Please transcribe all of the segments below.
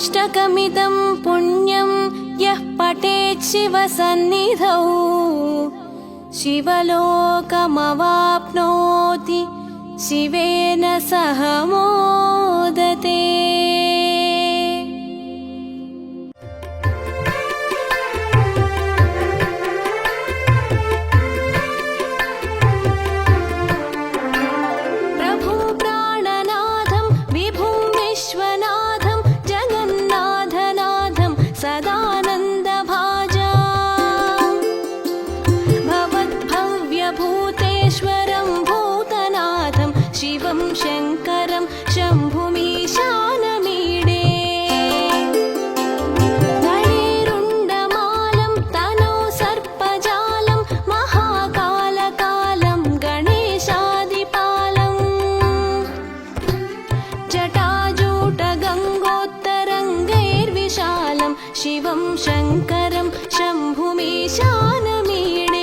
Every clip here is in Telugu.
शिवाष्टकमिदं पुण्यं यः पठेत् शिवसन्निधौ शिवलोकमवाप्नोति शिवेन सह मोदते। प्रभुं प्राणनाथं विभुं विश्वनाथं जगन्नाथनाथं सदानन्दभाजा भवद्भव्यभूतेश्वरं भूतनाथं शिवं शङ्करं शम्भुमीशानमीडे। गणेरुण्डमालं तनौ सर्पजालं महाकालकालं गणेशादिपालं जटाजूटगङ्गोत्तरङ्गैर्विशालं शिवं शङ्करं शम्भुमीशानमीडे।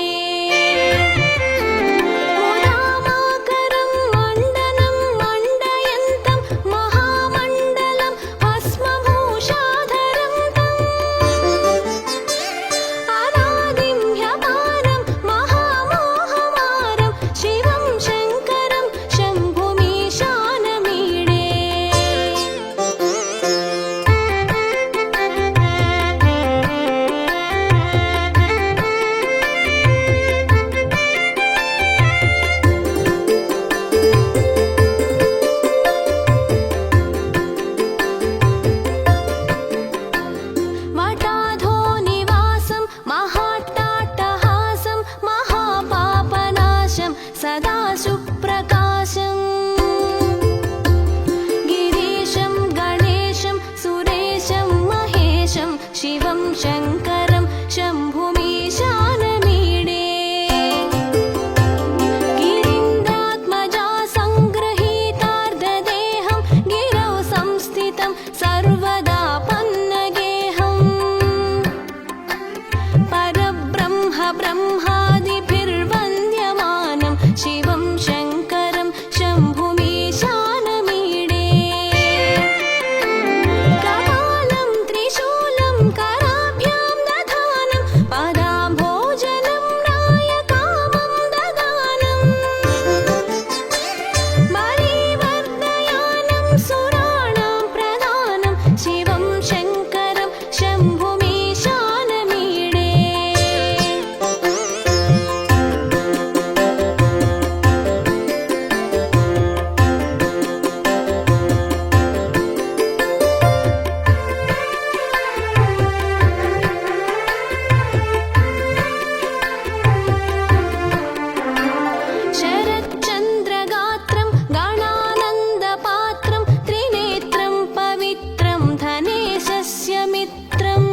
सदा सुप्रकाशं गिरीशं गणेशं सुरेशं महेशं शिवं शङ्करं शम्भुमीशानमीडे। गिरीन्द्रात्मजा सङ्गृहीतार्धदेहं गिरौ संस्थितं सर्वदा पन्नगेहं परब्रह्म ब्रह्मादिभिर्वन्द्यमानं शिवं शङ्करं शम्भुमीशानमीडे। कपालं त्रिशूलं कराभ्यां दधानं पदाम्भोजनं नायकामं ददानं बलिवर्धयानं सुराणां प्रदानं शिवं शङ्करं शम्भुमीशानमीडे। शरच्चन्द्रगात्रं गणानन्दपात्रं त्रिनेत्रं पवित्रं धनेशस्य मित्रम्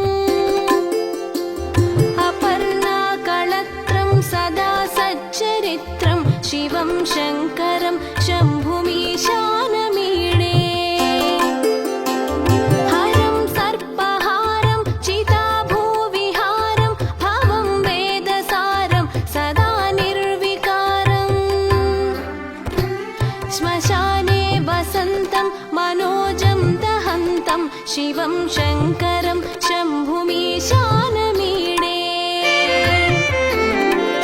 अपर्णाकळत्रं सदा सच्चरित्रं शिवं शङ्करं शम्भुमीशानमीडे। हरं सर्पहारं चिताभूविहारं भवं वेदसारं सदा निर्विकारम् श्मशाने वसन्तं मनोजं दहन्तं शिवं शङ्करं शम्भुमीशानमीडे।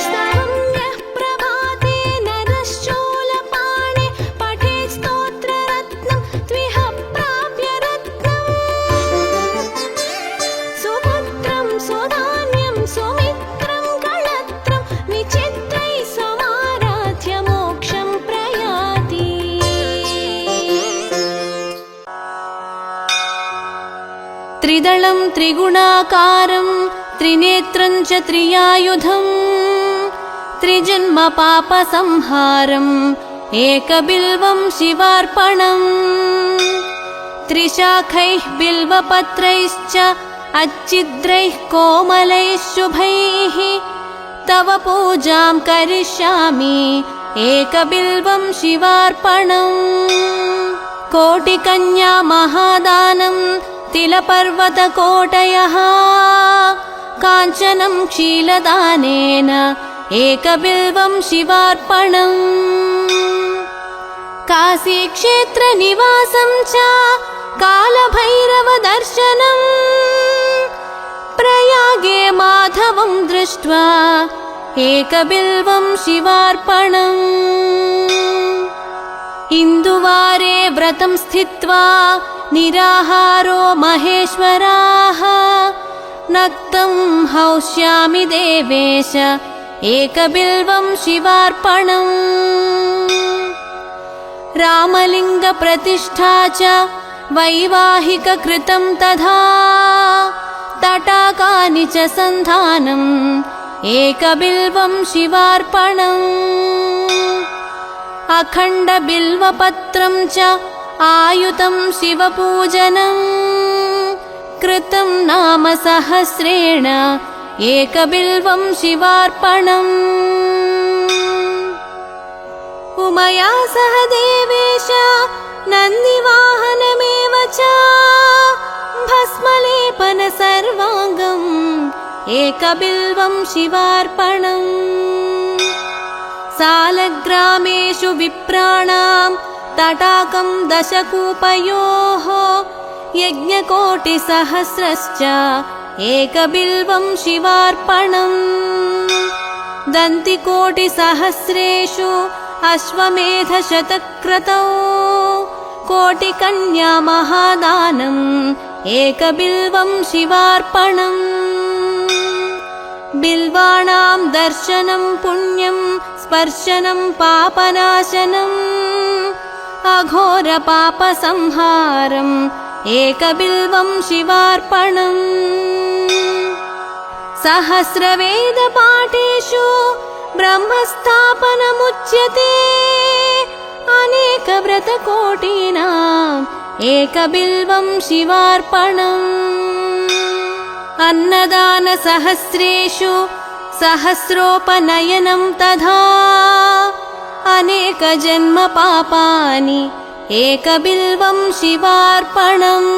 स्तवं यः प्रभाते नरश्चूलपाणे पठेत् स्तोत्ररत्नं त्विह प्राप्य रत्नम् सुपुत्रं सुधान्यं सुमित्रं कळत्रं विचित्रैः समाराध्य मोक्षं प्रयाति। त्रिदलं त्रिगुणाकारं त्रिनेत्रं च त्रियायुधं त्रिजन्म पापसंहारम् एकबिल्वं शिवार्पणम् त्रिशाखैः बिल्वपत्रैश्च अच्छिद्रैः कोमलैः शुभैः तव पूजां करिष्यामि एकबिल्वं शिवार्पणम् कोटिकन्या महादानं तिलपर्वतकोटयः काञ्चनं क्षीलदानेन एकबिल्वं शिवार्पणम् काशीक्षेत्रनिवासं च कालभैरवदर्शनम् दर्शनम् प्रयागे माधवं दृष्ट्वा एकबिल्वं शिवार्पणम् इन्दुवारे व्रतं स्थित्वा निराहारो महेश्वराः नक्तं हौष्यामि देवेश एकबिल्वं शिवार्पणम् रामलिङ्गप्रतिष्ठा च वैवाहिककृतं तथा तटाकानि च सन्धानम् एकबिल्वं शिवार्पणम् अखण्डबिल्वपत्रं च आयुतं शिवपूजनम् कृतं नाम सहस्रेण एकबिल्वं शिवार्पणम् उमया सह देवेश नन्दिवाहनमेव च भस्मलेपन सर्वाङ्गम् एकबिल्वं शिवार्पणम् सालग्रामेषु विप्राणां तटाकं दशकूपयोः यज्ञकोटिसहस्रश्च एकबिल्वं शिवार्पणम् दन्तिकोटिसहस्रेषु अश्वमेधशतक्रतौ कोटिकन्या महादानम् एकबिल्वं शिवार्पणम् बिल्वाणां दर्शनं पुण्यं स्पर्शनं पापनाशनम् अघोरपापसंहारम् एकबिल्वं शिवार्पणम् सहस्रवेदपाठेषु ब्रह्मस्थापनमुच्यते अनेकव्रतकोटीनाम् एकबिल्वं शिवार्पणम् अन्नदानसहस्रेषु सहस्रोपनयनं तथा अनेकजन्मपापानि एकबिल्वं शिवार्पणम्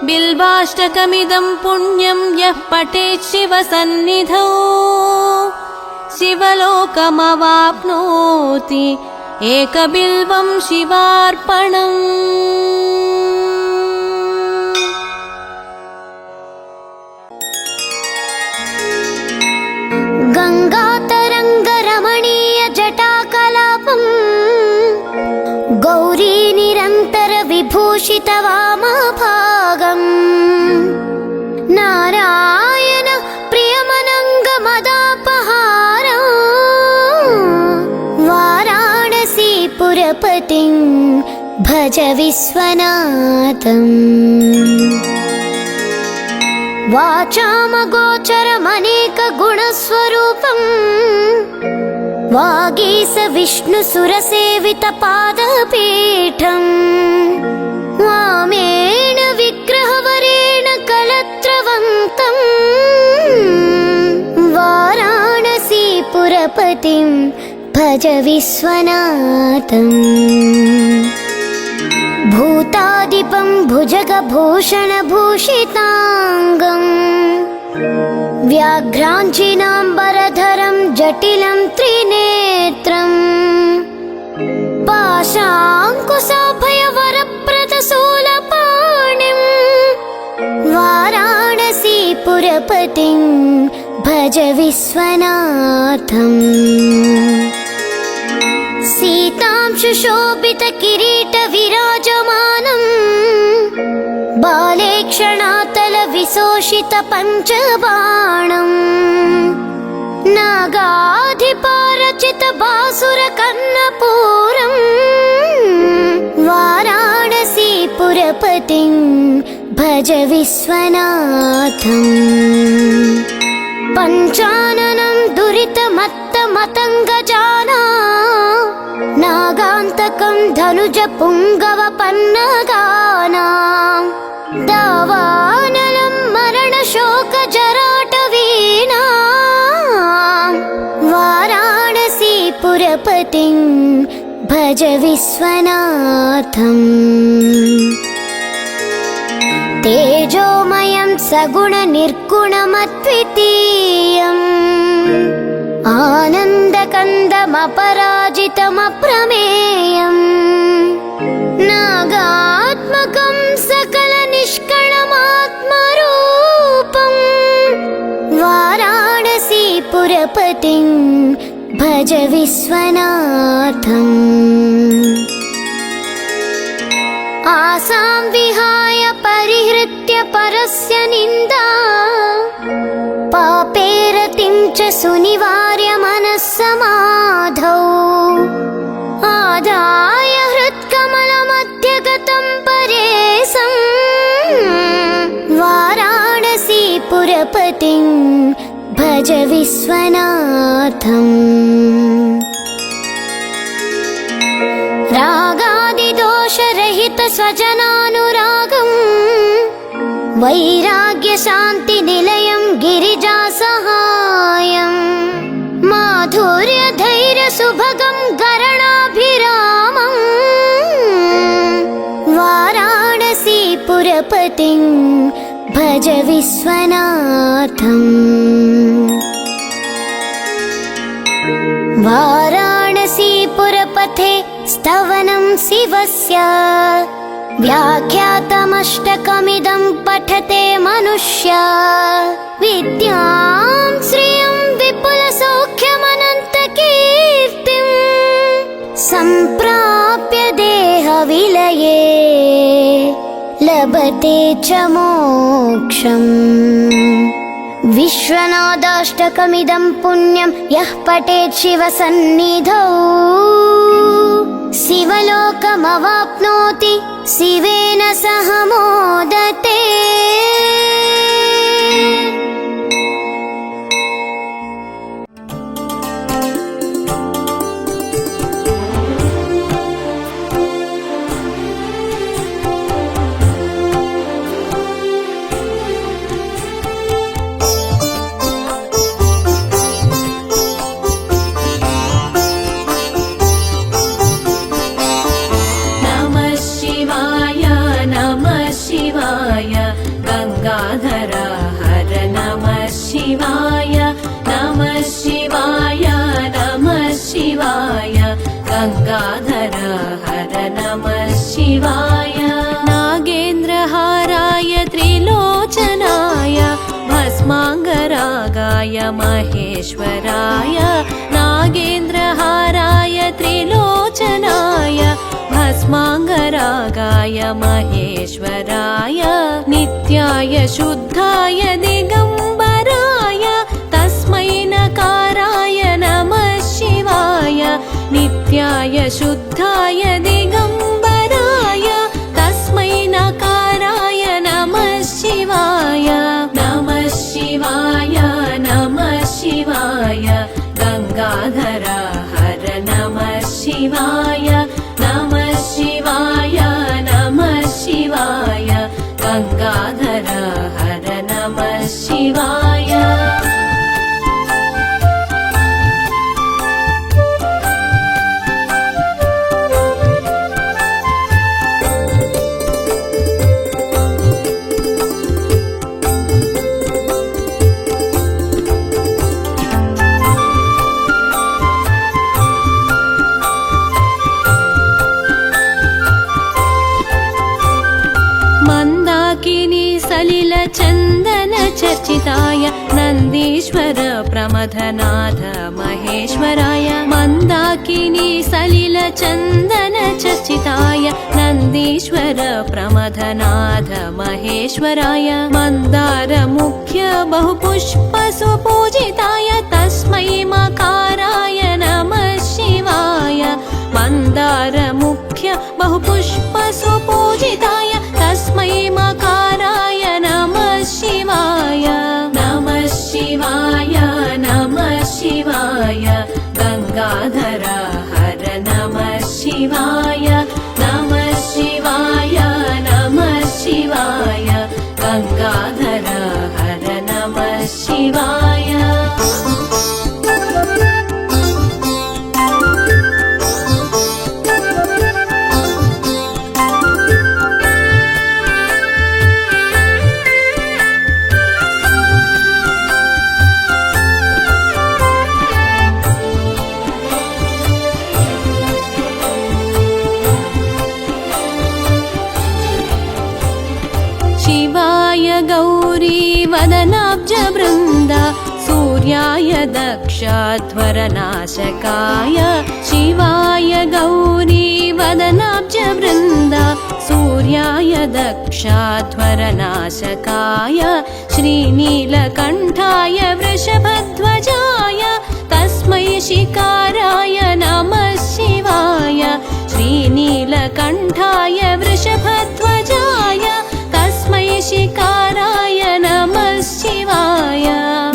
बिल्वाष्टकमिदं पुण्यं यः पठेत् शिवसन्निधौ शिवलोकमवाप्नोति एकबिल्वं शिवार्पणम् गङ्गातरङ्गरमणीय जटाकलापम् गौरी निरन्तर विभूषितवामभागम् नारायण प्रियमनङ्गमदापहारम् वाराणसीपुरपतिं भज विश्वनाथम् वाचामगोचरमनेकगुणस्वरूपम् वागीश विष्णुसुरसेवितपादपीठम् वामेण विग्रहवरेण कलत्रवन्तम् वाराणसीपुरपतिं भज विश्वनाथम् भूतादिपं भुजगभूषणभूषिताङ्गम् व्याघ्राञ्चिनाम्बरधरं जटिलं त्रिनेत्रम् पाशाङ्कुशाभयवरप्रदशूलपाणिम् वाराणसीपुरपतिं भज विश्वनाथम् सीतांशुशोभितकिरीटविराजमानम् बालेक्षणातलविशोषितपञ्चबाणम् नागाधिपारचितबासुरकर्णपूरम् वाराणसीपुरपतिं भज विश्वनाथम् पञ्चाननं दुरितमत्तमतङ्गजाना नागान्तकं धनुजपुङ्गवपन्नगानां दावानलं मरणशोकजराटवीणां वाराणसीपुरपतिं भज विश्वनाथम् तेजोमयं सगुणनिर्गुणमद्वितीयम् आनन्दकन्दमपराजितमप्रमेयम् नागात्मकं सकलनिष्क्रियम् पुरपतिं भज विश्वनाथम् आसां विहाय परिहृत्य परस्य निन्दा पापेरतिं च सुनिवार्य मनस्समाधौ आदाय हृत्कमलमध्यगतं परेशं वाराणसीपुरपतिं भज विश्वनाथम् रागादिदोषरहित स्वजनानुरागम् वैराग्यशान्तिनिलयं गिरिजासहायम् माधुर्यधैर्यसुभगं गरणाभिरामम् वाराणसीपुरपतिं भज विश्वनाथम् वाराणसीपुरपथे स्तवनं शिवस्य व्याख्यातमष्टकमिदं पठते मनुष्य विद्यां श्रियं विपुलसौख्यमनन्तकीर्तिं सम्प्राप्य देहविलये लभते च मोक्षम् विश्वनाथाष्टकमिदं पुण्यं यः पठेत् शिवसन्निधौ शिवलोकमवाप्नोति शिवेन सह मोदते गंगाधर हर नमः शिवाय नमः शिवाय नमः शिवाय गंगाधर हर नमः शिवाय नागेन्द्रहाराय त्रिलोचनाय भस्मांगरागाय महेश्वराय नागेन्द्रहाराय त्रिलोचनाय भस्मांगरागाय महेश्वराय नित्याय शुद्धाय दिगंबराय तस्मै नकाराय नमः शिवाय नित्याय शुद्धाय दिगंबराय तस्मै नकाराय नमः शिवाय नमः शिवाय नमः शिवाय गंगाधर हर नमः शिवाय नमः शिवाय नमः शिवाय गंगाधर हर नमः शिवाय सलिल चंदन चर्चिताय नंदीश्वर प्रमथनाथ महेश्वराय मंदाकिनी सलिल चंदन चर्चिताय नंदीश्वर प्रमथनाथ महेश्वराय मंदार मुख्य बहुपुष्प सुपूजिताय तस्मै मकाराय नमः शिवाय मंदार मुख्य बहुपुष्प सुपूजिताय तस्मै मकाराय नमः शिवाय नमः शिवाय नमः शिवाय गंगाधर हर नमः शिवाय नमः शिवाय नमः शिवाय गंगाधर हर नमः शिवाय गौरी वदनाब्ज वृंदा सूर्याय दक्षाध्वरनाशकाय शिवाय गौरीवदनाब्जवृन्द सूर्याय दक्षाध्वरनाशकाय श्रीनीलकण्ठाय वृषभध्वजाय तस्मै शिकाराय नमः शिवाय श्रीनीलकण्ठाय वृषभध्वजाय तस्मै शिकाराय नमः शिवाय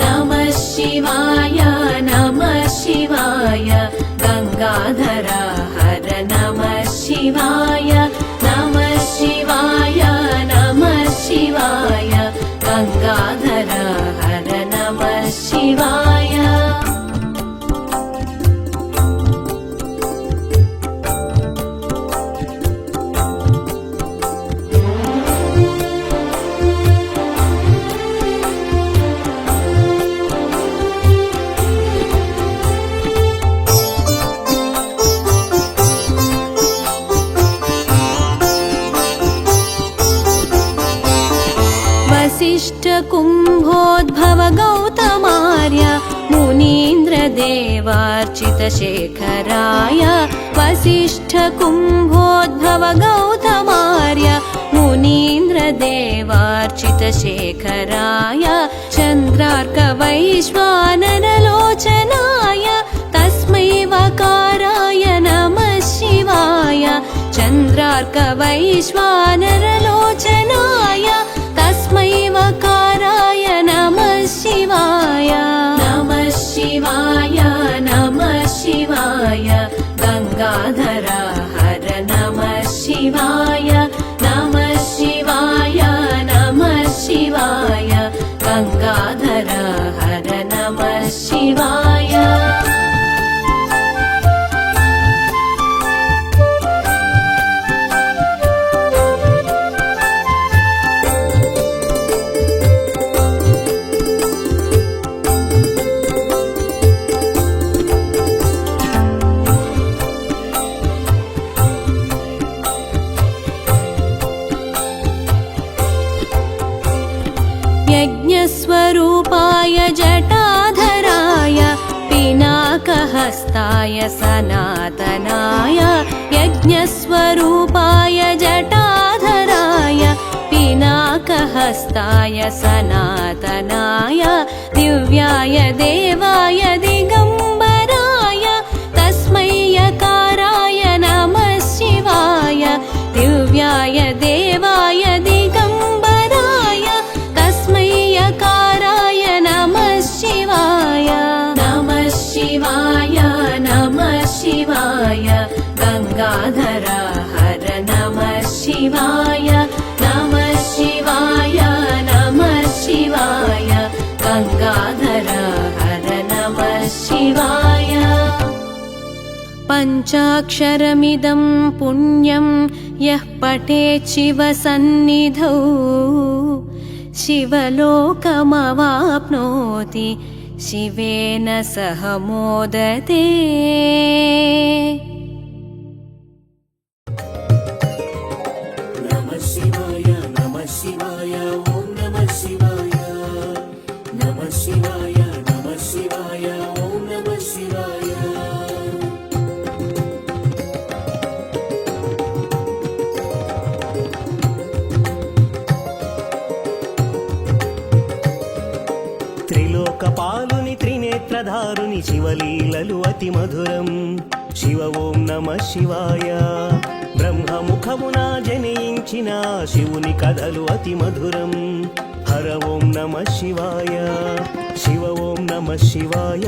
नमः शिवाय नमः शिवाय गंगाधर हर नमः शिवाय नमः शिवाय नमः शिवाय गंगाधर हर नमः शिवाय वसिष्ठ कुम्भोद्भव गौतमार्य मुनीन्द्र देवार्चित शेखराय वसिष्ठ कुम्भोद्भव गौतमार्य मुनीन्द्र देवार्चित शेखराय चन्द्रार्क वैश्वानरलोचनाय तस्मै वकाराय नमः शिवाय चन्द्रार्क वैश्वानरलोचनाय तस्मै वकाराय नमः शिवाय नमः शिवाय नमः शिवाय गंगाधर हर नमः शिवाय नमः शिवाय नमः शिवाय गंगाधर हर नमः शिवाय यज्ञस्वरूपाय जटाधराय पिनाकहस्ताय सनातनाय यज्ञस्वरूपाय जटाधराय पिनाकहस्ताय सनातनाय दिव्याय देवाय दिगम्बराय तस्मै यकाराय नमः शिवाय दिव्याय देवाय दिगम्बराय तस्मै यकाराय नमः शिवाय नमः शिवाय नमः शिवाय गंगाधर हर नमः शिवाय नमः शिवाय नमः शिवाय गंगाधर हर नमः शिवाय पञ्चाक्षरमिदं पुण्यं यः पठेत् शिवसन्निधौ शिवलोकमवाप्नोति शिवेन सह मोदते नमः शिवाय नमः शिवाय ॐ नमः शिवाय नमः शिवाय नमः शिवाय ॐ नमः शिवाय త్రిలోకపాలుని త్రినేత్రధారుని శివలీలలు అతి మధురం శివ ఓం నమః శివాయ బ్రహ్మముఖమున జనించిన శివుని కథలు అతి మధురం హర ఓం నమః శివాయ శివ ఓం నమః శివాయ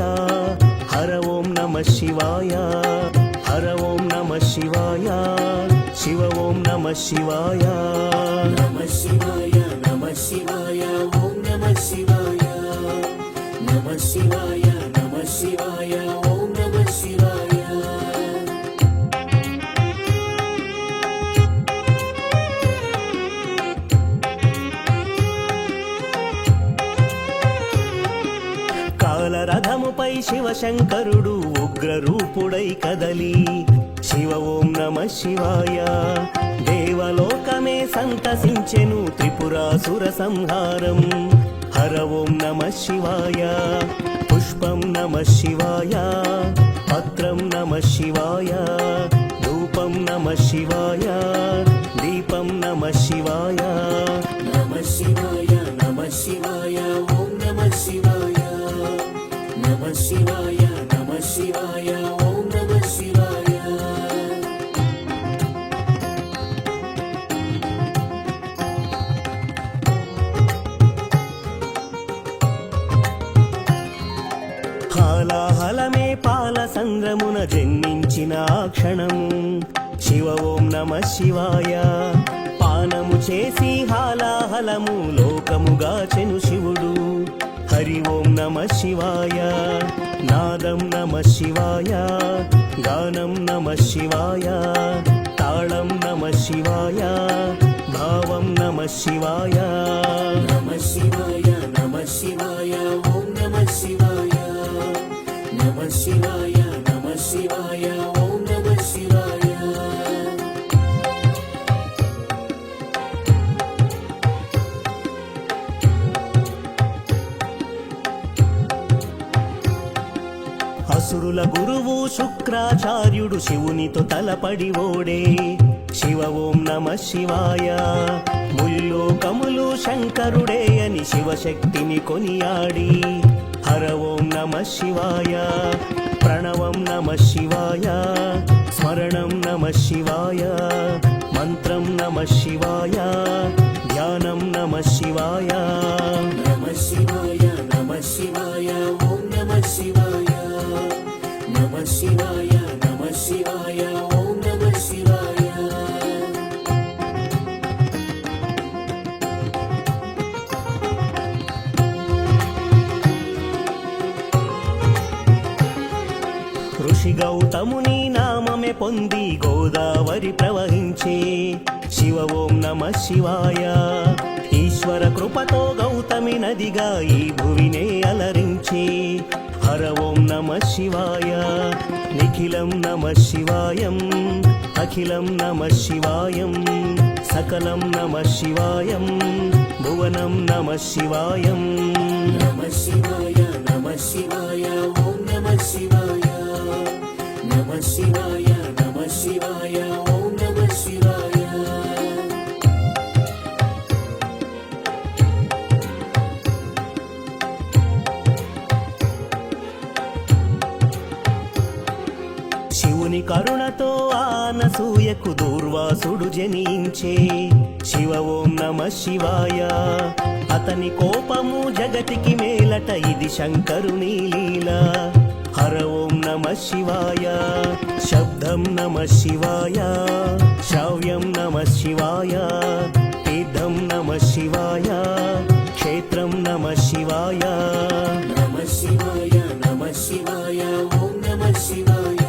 హర ఓం నమః శివాయ హర ఓం నమః శివాయ శివ ఓం నమః శివాయ నమః శివాయ నమః శివాయ ఓం నమః శివాయ నమః శివాయ నమః శివాయ ఓం నమః శివాయ కాలరథముపై శివశంకరుడు ఉగ్రరూపుడై కదలి శివ ఓం నమః శివాయ దేవలోకమే సంతసించెను త్రిపురాసుర సంహారం హర ఓం నమః శివాయ పుష్పం నమః శివాయ పత్రం నమః శివాయ ధూపం నమః శివాయ దీపం నమః శివాయ నమః శివాయ నమః శివాయ ఓం నమః శివాయ నమః శివాయ నమః శివాయ ఓం నమః శివాయ హాలాహలమే పాల సంద్రమున జన్మించిన ఆ క్షణము శివ ఓం నమః శివాయ పానము చేసి హాలాహలము లోకముగా చెను శివుడు హరి ఓం నమః శివాయ నాదం నమః శివాయ గానం నమః శివాయ తాళం నమః శివాయ భావం నమః శివాయ నమః శివాయ నమః శివాయ ఓం నమః శివాయ నమః శివాయ నమః శివాయ ఓం నమః శివాయ అసురుల గురువు శుక్రాచార్యుడు శివునితో తలపడి ఓడే శివ ఓం నమః శివాయ ముల్లోకములు శంకరుడే అని శివశక్తిని కొనియాడి హర ఓం నమః శివాయ ప్రణవం నమః శివాయ స్మరణం నమః శివాయ మంత్రం నమః శివాయ ధ్యానం నమః శివాయ నమః శివాయ నమః శివాయ ఓం నమః శివాయ నమః శివాయ నమః శివాయ ఓం నమః శివాయ ఋషి గౌతముని నామమే పొంది గోదావరి ప్రవహించే శివ ఓం నమః శివాయ ఈశ్వర కృపతో గౌతమి నదిగా ఈ భువినే అలరించే హర ఓం నమః శివాయ నిఖిలం నమః శివాయం అఖిలం నమః శివాయం సకలం నమః శివాయం భువనం నమః శివాయం నమః శివాయ నమః శివాయ ఓం నమః శివాయ నమః శివాయ నమః శివాయ ఓం నమః శివాయ శివుని కరుణతో ఆనసూయకు దూర్వాసుడు జనించే శివ ఓం నమః శివాయ అతని కోపము జగతికి మేలట ఇది శంకరుని లీల హర ఓం నమః శివాయ శబ్దం నమః శివాయ శ్రవ్యం నమః శివాయ తీర్థం నమః శివాయ క్షేత్రం నమః శివాయ నమః శివాయ నమః శివాయ ఓం నమః శివాయ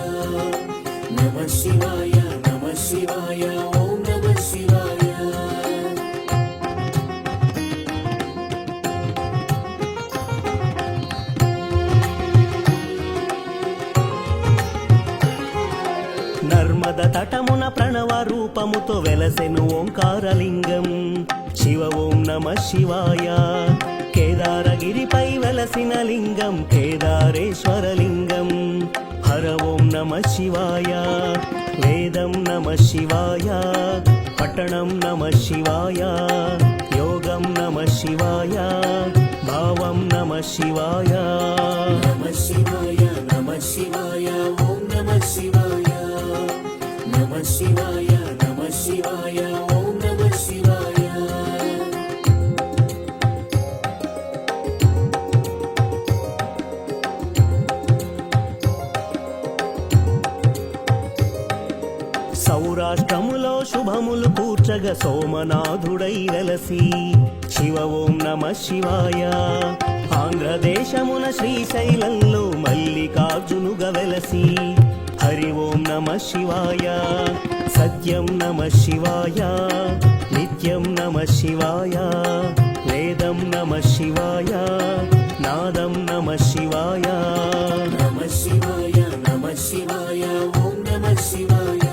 నమః శివాయ నమః శివాయ ఓం నమః శివాయ నర్మద తటమున ప్రణవ రూపముతో వెలసెను ఓంకారలింగం శివ ఓం నమః శివాయ కేదారగిరిపై వెలసిన లింగం కేదారేశ్వరలింగం హర ఓం నమః శివాయ వేదం నమః శివాయ పట్టణం నమః శివాయ యోగం నమః శివాయ భావం నమః శివాయ నమః శివాయ నమః శివాయ ఓం నమః శివాయ నమః శివాయ నమః శివాయ ఓం నమః శివాయ సౌరాష్ట్రములో శుభములు కూర్చగ సోమనాథుడై వెలసి శివ ఓం నమః శివాయ ఆంధ్రదేశమున శ్రీశైలంలో మల్లికార్జునుగా వెలసి హరి ఓం నమః శివాయ సత్యం నమః శివాయ నిత్యం నమః శివాయ వేదం నమః శివాయ నాదం నమః శివాయ నమః శివాయ నమః శివాయ ఓం నమః శివాయ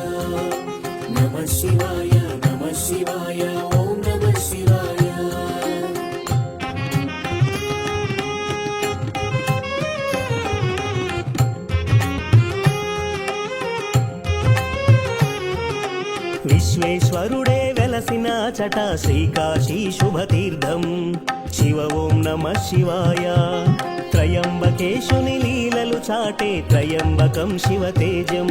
నమః శివాయ నమః శివాయ ఓం నమః శివాయ వెలసిన చట శ్రీకాశీ శుభతీర్థం శివ ఓం నమ శివాయ త్రయంబకేశుని లీలలు చాటే త్రయంబకం శివతేజం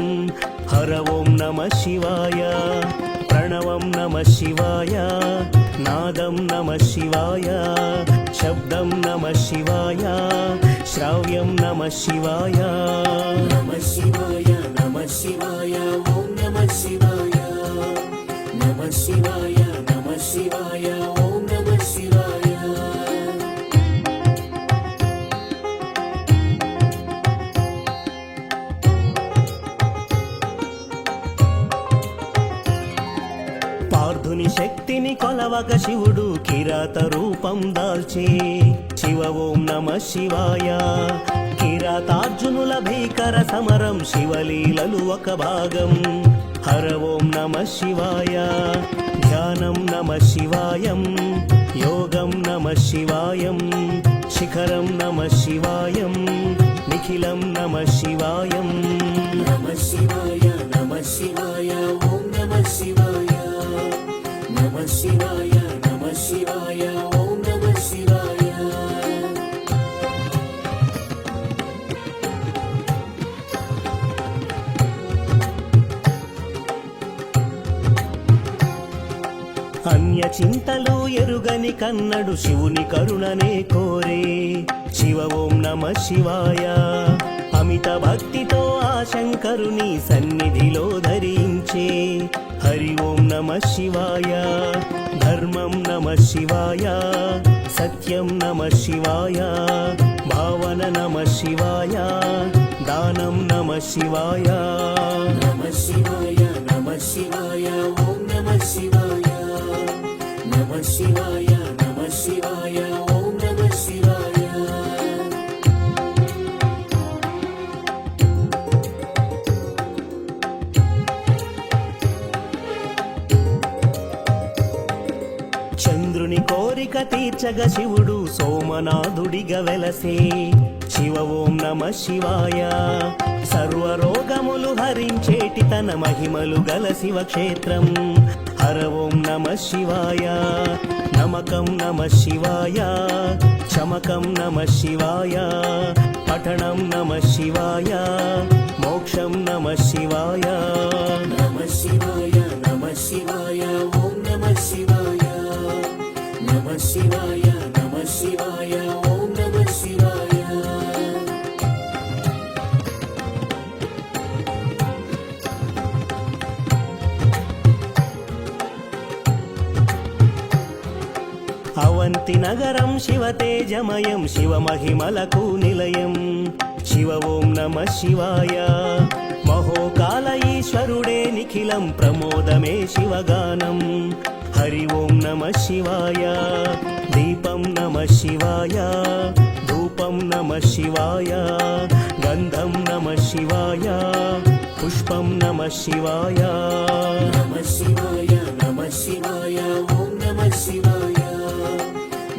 హర ఓం నమ శివాయ ప్రణవం నమ శివాయ నాదం నమ శివాయ శబ్దం నమ శివాయ శ్రావ్యం నమ శివాయ నమ శివాయ నమ శివాయ ఓం నమ శివాయ నమ శివాయ నమ శివాయ ఓం నమ శివాయ పార్థుని శక్తిని కొలవక శివుడు కిరాత రూపం దాల్చే శివ ఓం నమ శివాయ కిరాతార్జునుల భీకర సమరం శివలీలలు ఒక భాగం హర ఓం నమ శివాయ ధ్యానం నమ శివాయం యోగం నమ శివాయం శిఖరం నమ శివాయం నిఖిలం నమ శివాయం నమ శివాయ నమ శివాయ ఓం నమ శివాయ నమ శివాయ నమ శివాయ ఓం నమ శివాయ అన్య చింతలు ఎరుగని కన్నడు శివుని కరుణనే కోరే శివ ఓం నమ శివాయ అమిత భక్తితో ఆ శంకరుని సన్నిధిలో ధరించే హరి ఓం నమ శివాయ ధర్మం నమ శివాయ సత్యం నమ శివాయ భావన నమ శివాయ దానం నమ శివాయ నమ శివాయ నమ శివాయ ఓం నమ శివాయ నమ శివాయ నమ శివాయ ఓం నమ శివాయ చంద్రుని కోరిక తీర్చగ శివుడు సోమనాథుడిగా వెలసే శివ ఓం నమ శివాయ సర్వరోగములు హరించేటి తన మహిమలు గల శివక్షేత్రం హర ఓం నమ శివాయ నమకం నమ శివాయ శమకం నమ శివాయ పఠనం నమ శివాయ మోక్షం నమ శివాయ నమ శివాయ నమ శివాయ ఓం నమ శివాయ నమ శివాయ నమ శివాయ ఓం నమ శివాయ అవంతి నగరం శివతేజమయం శివ మహిమలకు నిలయం శివ ఓం నమ శివాయ మహోకాల ఈశ్వరుడే నిఖిలం ప్రమోదమే శివగానం హరి ఓం నమ శివాయ దీపం నమ శివాయ ధూపం నమ శివాయ గంధం నమ శివాయ పుష్పం నమ శివాయ నమ శివాయ నమ శివాయ ఓం నమ శివాయ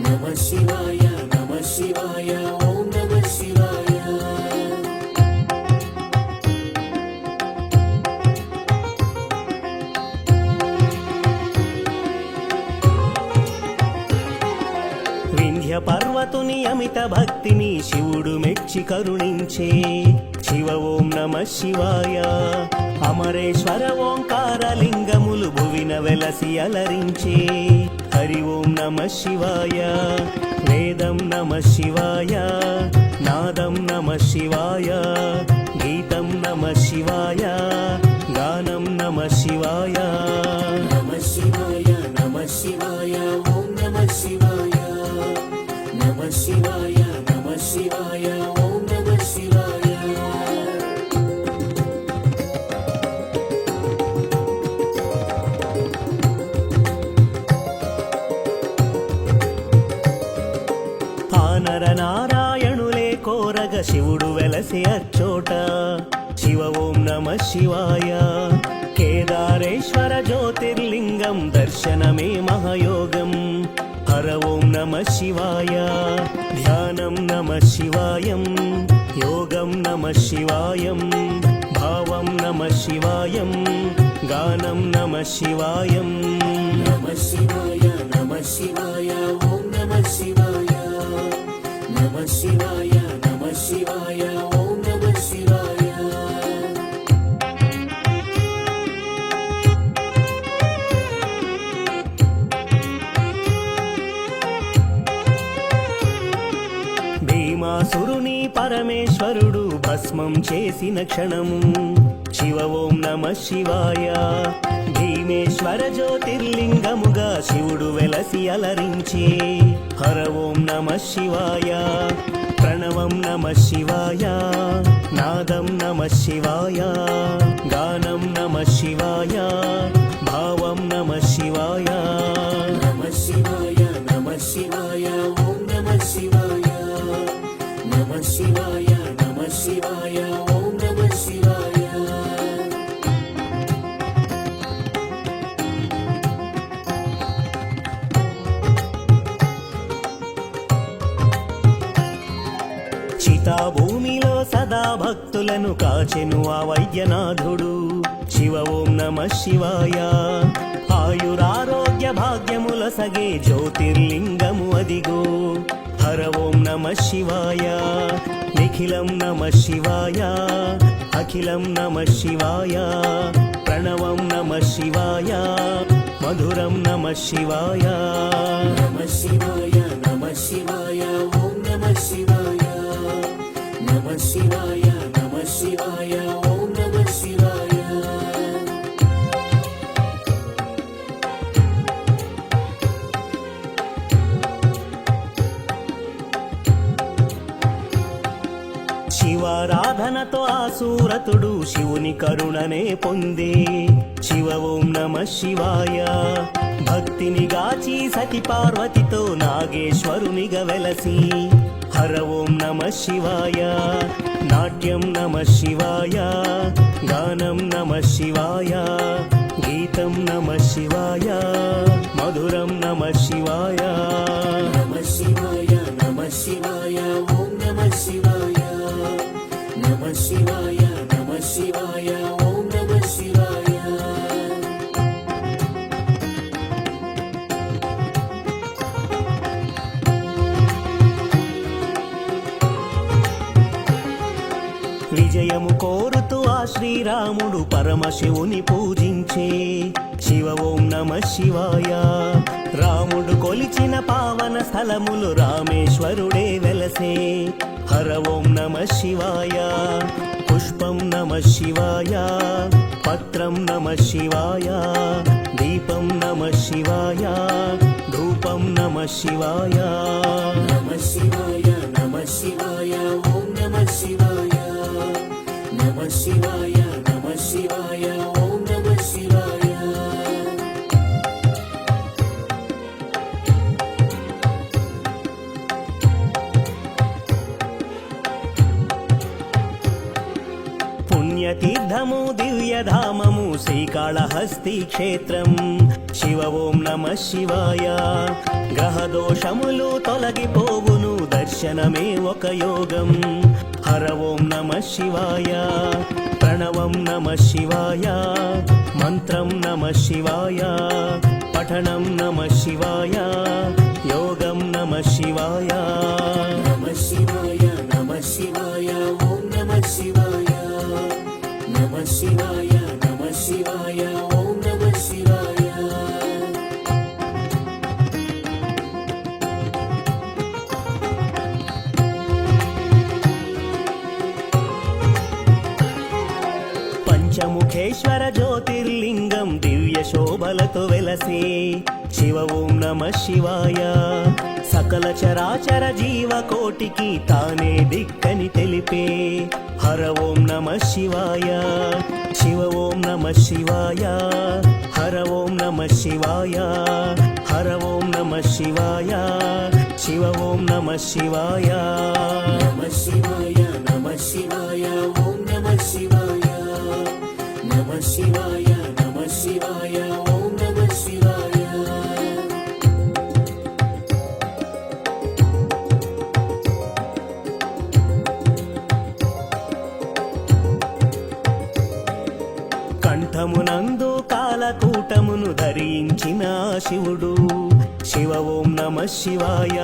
నమ శివాయ నమ శివాయ ఓం నమ శివాయ వింధ్య పర్వతుని అమిత భక్తిని శివుడు మెచ్చి కరుణించే శివ ఓం నమ శివాయ అమరేశ్వర ఓంకార లింగములు భువిన వెలసి అలరించే హరి ఓం నమ శివాయ వేదం నమ శివాయ నాదం నమ శివాయ గీతం నమ శివాయ గానం నమ శివాయ నమ శివాయ నమ శివాయ ఓం నమ శివాయ నమ శివాయ నమ శివాయ ఓం నమ శివాయ ఆనర నారాయణులే కోరగ శివుడు వెలసి అచ్చోట శివ ఓం నమ శివాయ కేదారేశ్వర జ్యోతిర్లింగం దర్శనమే మహయోగం హర ఓం నమ శివాయ ధ్యానం నమ శివాయం యోగం నమ శివాయం భావం నమః శివాయం గానం నమః శివాయం నమః శివాయ నమః శివాయ ఓం నమః శివాయ నమః శివాయ నమః శివాయ ఓం నమః శివాయ భీమాసురుని పరమేశ్వరుడు భస్మం చేసిన క్షణము శివ ఓం నమః శివాయ భీమేశ్వర జ్యోతిర్లింగముగా శివుడు వెలసి అలరించే హర ఓం నమః శివాయ ప్రణవం నమః శివాయ నాదం నమః శివాయ గానం నమః శివాయ భావం నమః శివాయ నమః శివాయ నమః శివాయ ఓం నమః శివాయ నమః శివాయ నమః శివాయ ఓం నమః శివాయ చితాభూమిలో సదా భక్తులను కాచెను ఆ వైద్యనాథుడు శివ ఓం నమః శివాయ ఆయురారోగ్య భాగ్యముల సగే జ్యోతిర్లింగము అదిగో హర ఓం నమః శివాయ నిఖిలం నమః శివాయ అఖిలం నమః శివాయ ప్రణవం నమః శివాయ మధురం నమః శివాయ నమః శివాయ నమః శివాయ ఓం నమః శివాయ నమః శివాయ నమః శివాయ ఓం నమః శివాయ శివారాధనతో ఆ సూరతుడు శివుని కరుణనే పొందే శివ ఓం నమః శివాయ భక్తిని గాచి సతి పార్వతితో నాగేశ్వరునిగా వెలసి హర ఓం నమః శివాయ నాట్యం నమః శివాయ గానం నమః శివాయ గీతం నమః శివాయ మధురం నమః శివాయ నమః శివాయ నమః శివాయ ఓం నమః శివాయ నమః శివాయ నమః శివాయ ఓం నమః శివాయ విజయము కోరుతూ ఆ శ్రీరాముడు పరమశివుని పూజించే శివ ఓం నమః శివాయ రాముడు కొలిచిన పావన స్థలములు రామేశ్వరుడే వెలసే హర ఓం నమః శివాయ పుష్పం నమః శివాయ పత్రం నమః శివాయ దీపం నమః శివాయ ధూపం నమః శివాయ నమః శివాయ నమః శివాయ ఓం నమః శివాయ నమః శివాయ నమః శివాయ ఓం నమః శివాయ పుణ్యతీర్థము దివ్యధామము శ్రీకాళహస్తి క్షేత్రం శివ ఓం నమః శివాయ గ్రహదోషములు తొలగిపోవును దర్శనమే ఒక యోగం హర ఓం నమః శివాయ ప్రణవం నమః శివాయ మంత్రం నమః శివాయ పఠనం నమః శివాయ యోగం నమః శివాయ నమః శివాయ నమః శివాయ ఓం నమః శివాయ నమః శివాయ నమః శివాయ ఓం నమః శివాయ పంచముఖేశ్వర జ్యోతిర్లింగం దివ్య శోభలతో వెలసే శివ ఓం నమః శివాయ సకల చరాచర జీవకోటికి తానే దిక్కని తెలిపే హర ఓం నమః శివాయ శివ ఓం నమః శివాయ హర ఓం నమః శివాయ హర ఓం నమః శివాయ శివ ఓం నమః శివాయ నమః శివాయ నమః శివాయ ఓం నమః శివాయ నమః శివాయ నమః శివాయ ఓం నమః శివాయ శివుడు శివ ఓం నమ శివాయ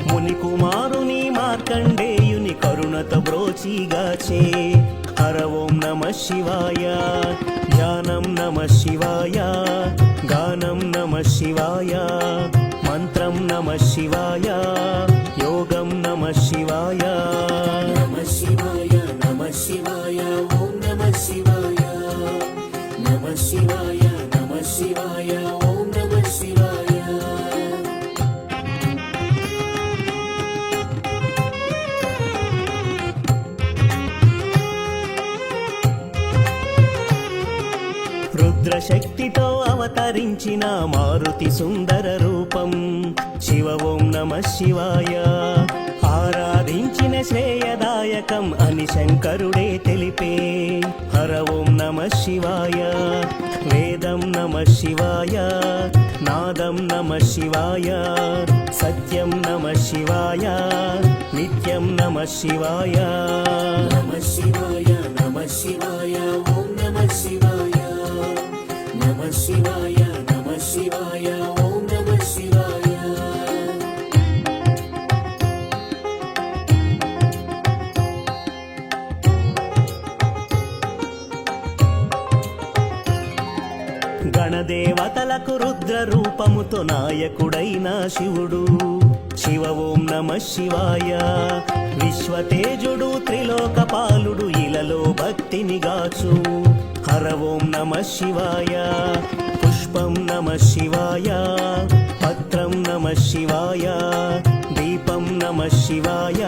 ముని కుమారుని మార్కండేయుని కరుణత బ్రోచిగాచే హర ఓం నమ శివాయ ధ్యానం నమ శివాయ గానం నమ శివాయ మంత్రం నమ శివాయ యోగం నమ శివాయ నమ శివాయ నమ శివాయ ఓం నమ శివాయ నమ శివాయ నమ శివాయ ఓం నమ శివాయ రుద్రశక్తితో అవతరించిన మారుతి సుందర రూపం శివ ఓం నమ శివాయ ఆరాధించిన శ్రేయదాయకం అని శంకరుడే తెలిపే హర ఓం నమ శివాయ వేదం నమ శివాయ నాదం నమ శివాయ సత్యం నమ శివాయ నిత్యం నమ శివాయ నమ శివాయ నమ శివాయ ఓం నమ శివాయ నమ శివాయ నమ శివాయ ఓం నమ శివాయ గణదేవతలకు రుద్ర రూపముతో నాయకుడైన శివుడు శివ ఓం నమ శివాయ విశ్వతేజుడు త్రిలోకపాలుడు ఇలలో భక్తిని గాచు హర ఓం నమ శివాయ పుష్పం నమ శివాయ పత్రం నమ శివాయ దీపం నమ శివాయ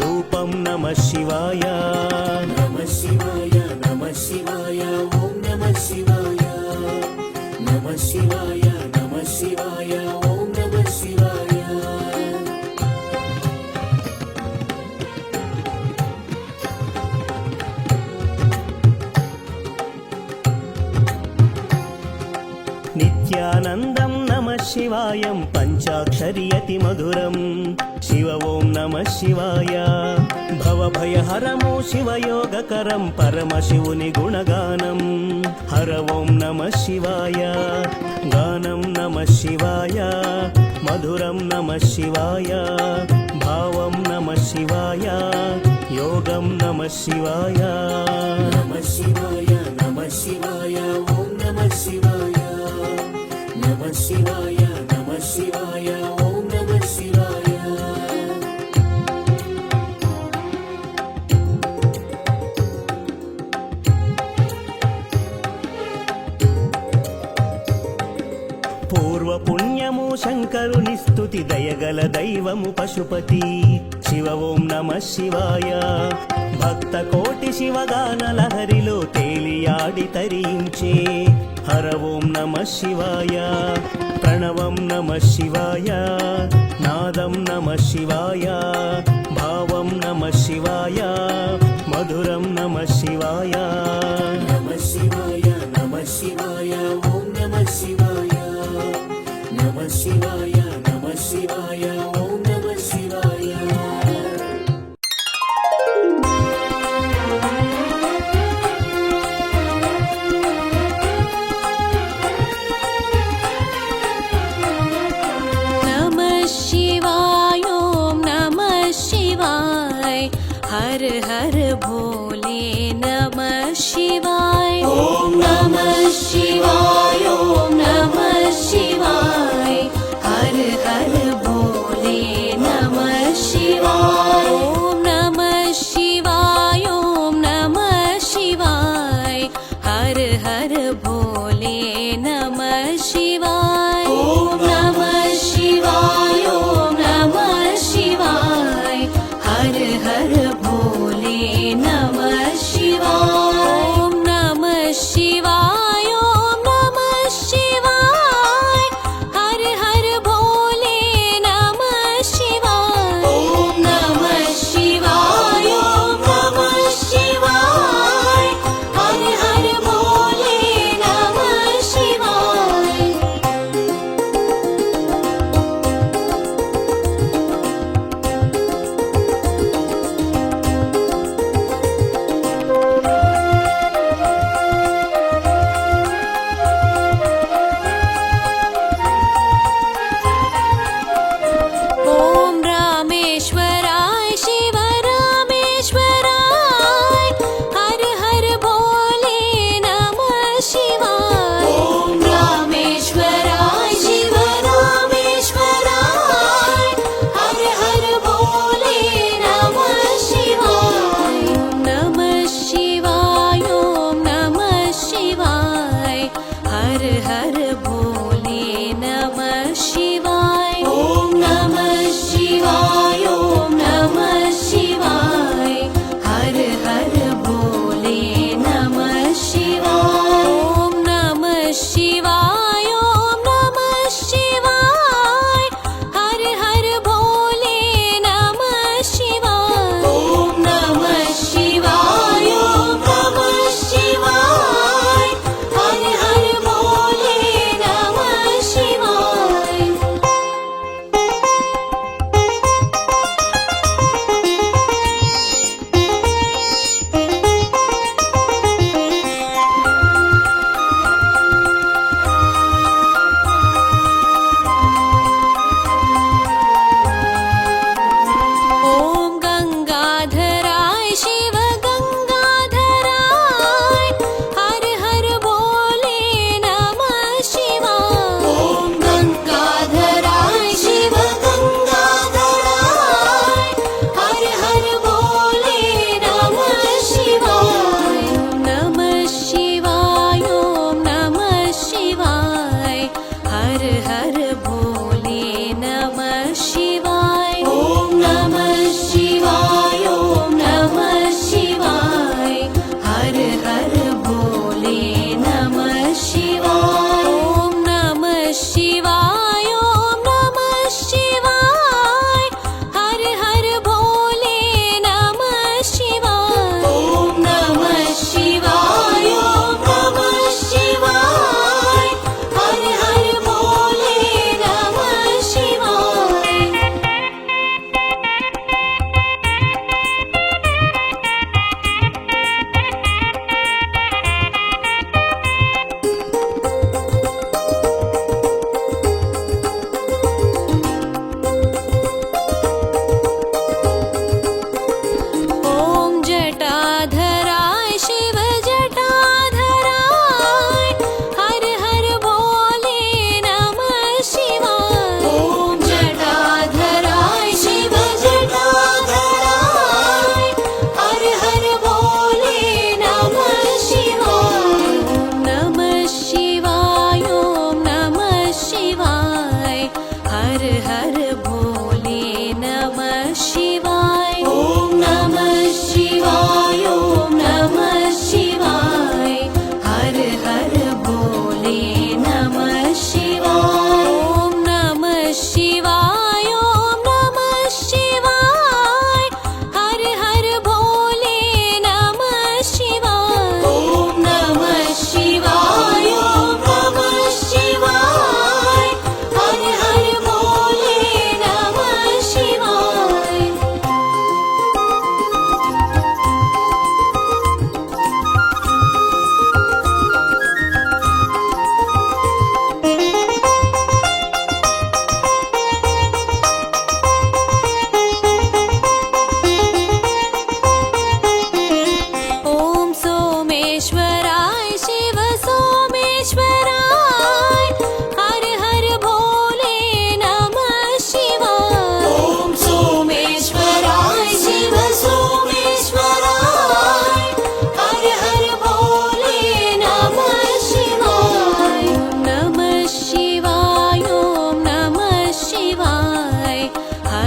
ధూపం నమ శివాయ నమ శివాయ నమ శివాయ ఓం నమ శివాయ నమ శివాయ నమ శివాయ ఓం నమ శివాయ నిత్యానందం నమ శివాయం పంచాక్షరి అతి మధురం శివ ఓం నమ శివాయ భవభయహరము శివయోగకరం పరమశివుని గుణగానం హర ఓం నమ శివాయ గానం నమ శివాయ మధురం నమ శివాయ భావం నమ శివాయ యోగం నమ శివాయ నమ శివాయ నమ శివాయ ఓం నమ శివాయ నమ శివాయ నమ శివాయ ఓం నమ శివాయ పూర్వ పుణ్యము శంకరుని స్తుతి దయగల దైవము పశుపతి శివ ఓం నమ శివాయ భక్త కోటి శివగాన లహరిలో తేలియాడి తరించే హర ఓం నమ శివాయ ప్రణవం నమ శివాయ నాదం నమ శివాయ భావం నమ శివాయ మధురం నమ శివాయ నమ శివాయ నమ శివాయ ఓం నమ శివాయ నమ శివాయ నమ శివాయ ఓం నమ శివాయ नमः शिवाय ॐ नमः शिवाय हर हर भोले नमः शिवाय ॐ नमः शिवाय ॐ नमः शिवाय हर हर भोले नमः शिवाय ॐ नमः शिवाय ॐ नमः शिवाय हर हर भोले नमः शिवाय ॐ नमः शिवाय ॐ नमः शिवाय हर हर भोले नमः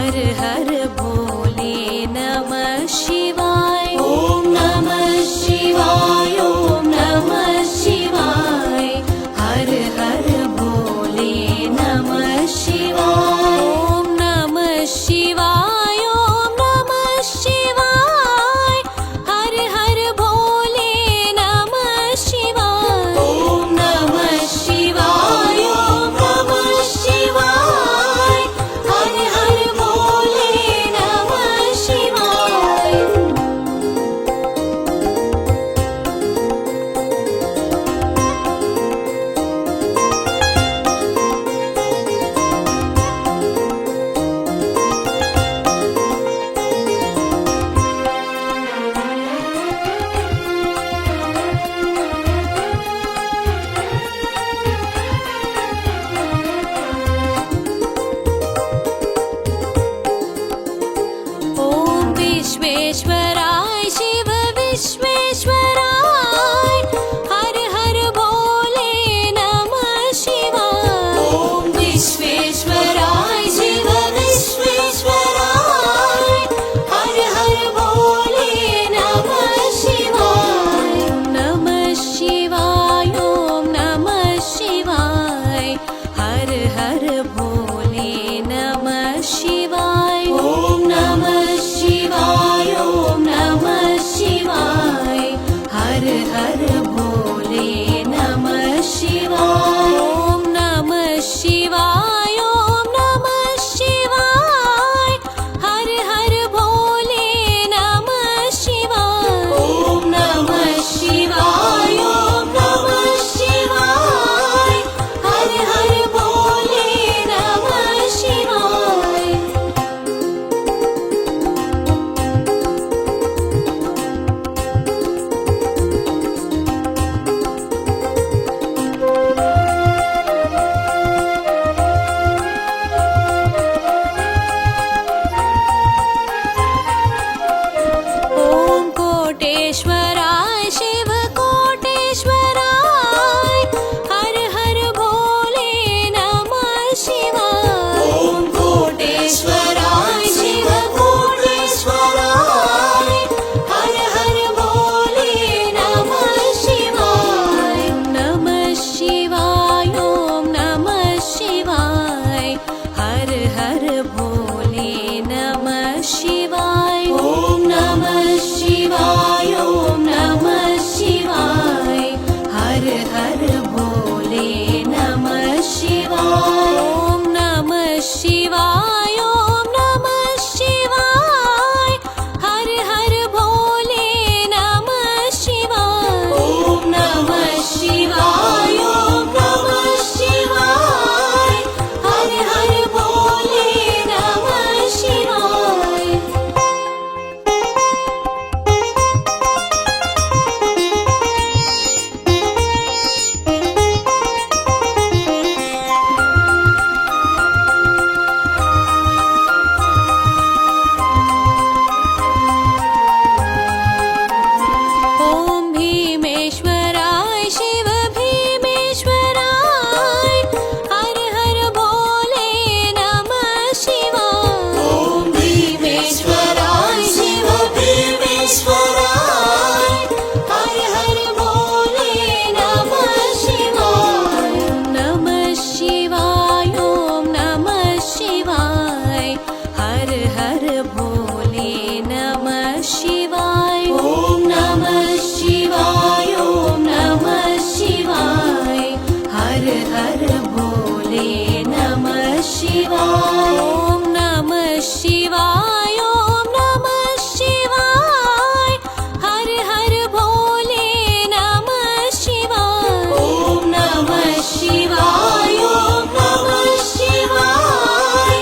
हर हर भोले नमः शिवाय ॐ नमः शिवाय ॐ नमः शिवाय हर हर भोले नमः शिवाय ॐ नमः शिवाय ॐ नमः शिवाय हर हर भोले नमः शिवाय ॐ नमः शिवाय ॐ नमः शिवाय हर हर भोले नमः शिवाय ॐ विश्वेश्वराय शिव विश्वेश्वराय हर हर भोले नमः शिवाय ॐ विश्वेश्वराय शिव विश्वेश्वराय हर हर भोले नमः शिवाय नमः शिवाय ॐ नमः शिवाय हर हर भोले नमः शिवाय ॐ नमः शिवाय ॐ नमः शिवाय हर हर भोले नमः शिवाय ॐ नमः शिवाय ॐ नमः शिवाय हर हर भोले नमः शिवाय ॐ नमः शिवाय ॐ नमः शिवाय हर हर भोले नमः शिवाय ॐ कोटेश्वराय शिव कोटेश्वराय हर हर भोले नमः शिवाय ॐ कोटेश्वराय शिव कोटेश्वराय हर हर भोले नमः शिवाय नमः शिवाय ॐ नमः शिवाय हर हर भोले नमः शिवाय ॐ नमः शिवाय ॐ नमः शिवाय हर हर भोले नमः शिवाय ॐ नमः शिवाय ॐ नमः शिवाय हर हर भोले नमः शिवाय ॐ नमः शिवाय ॐ नमः शिवाय हर हर भोले नमः शिवाय ॐ भीमेश्वराय शिव भीमेश्वराय हर हर भोले नमः शिवाय ॐ भीमेश्वराय शिव भीमेश्वराय हर हर भोले नमः शिवाय नमः शिवाय ॐ नमः शिवाय हर हर भोले नमः शिवाय ॐ नमः शिवाय ॐ नमः शिवाय हर हर भोले नमः शिवाय ॐ नमः शिवाय ॐ नमः शिवाय हर हर भोले नमः शिवाय ॐ नमः शिवाय ॐ नमः शिवाय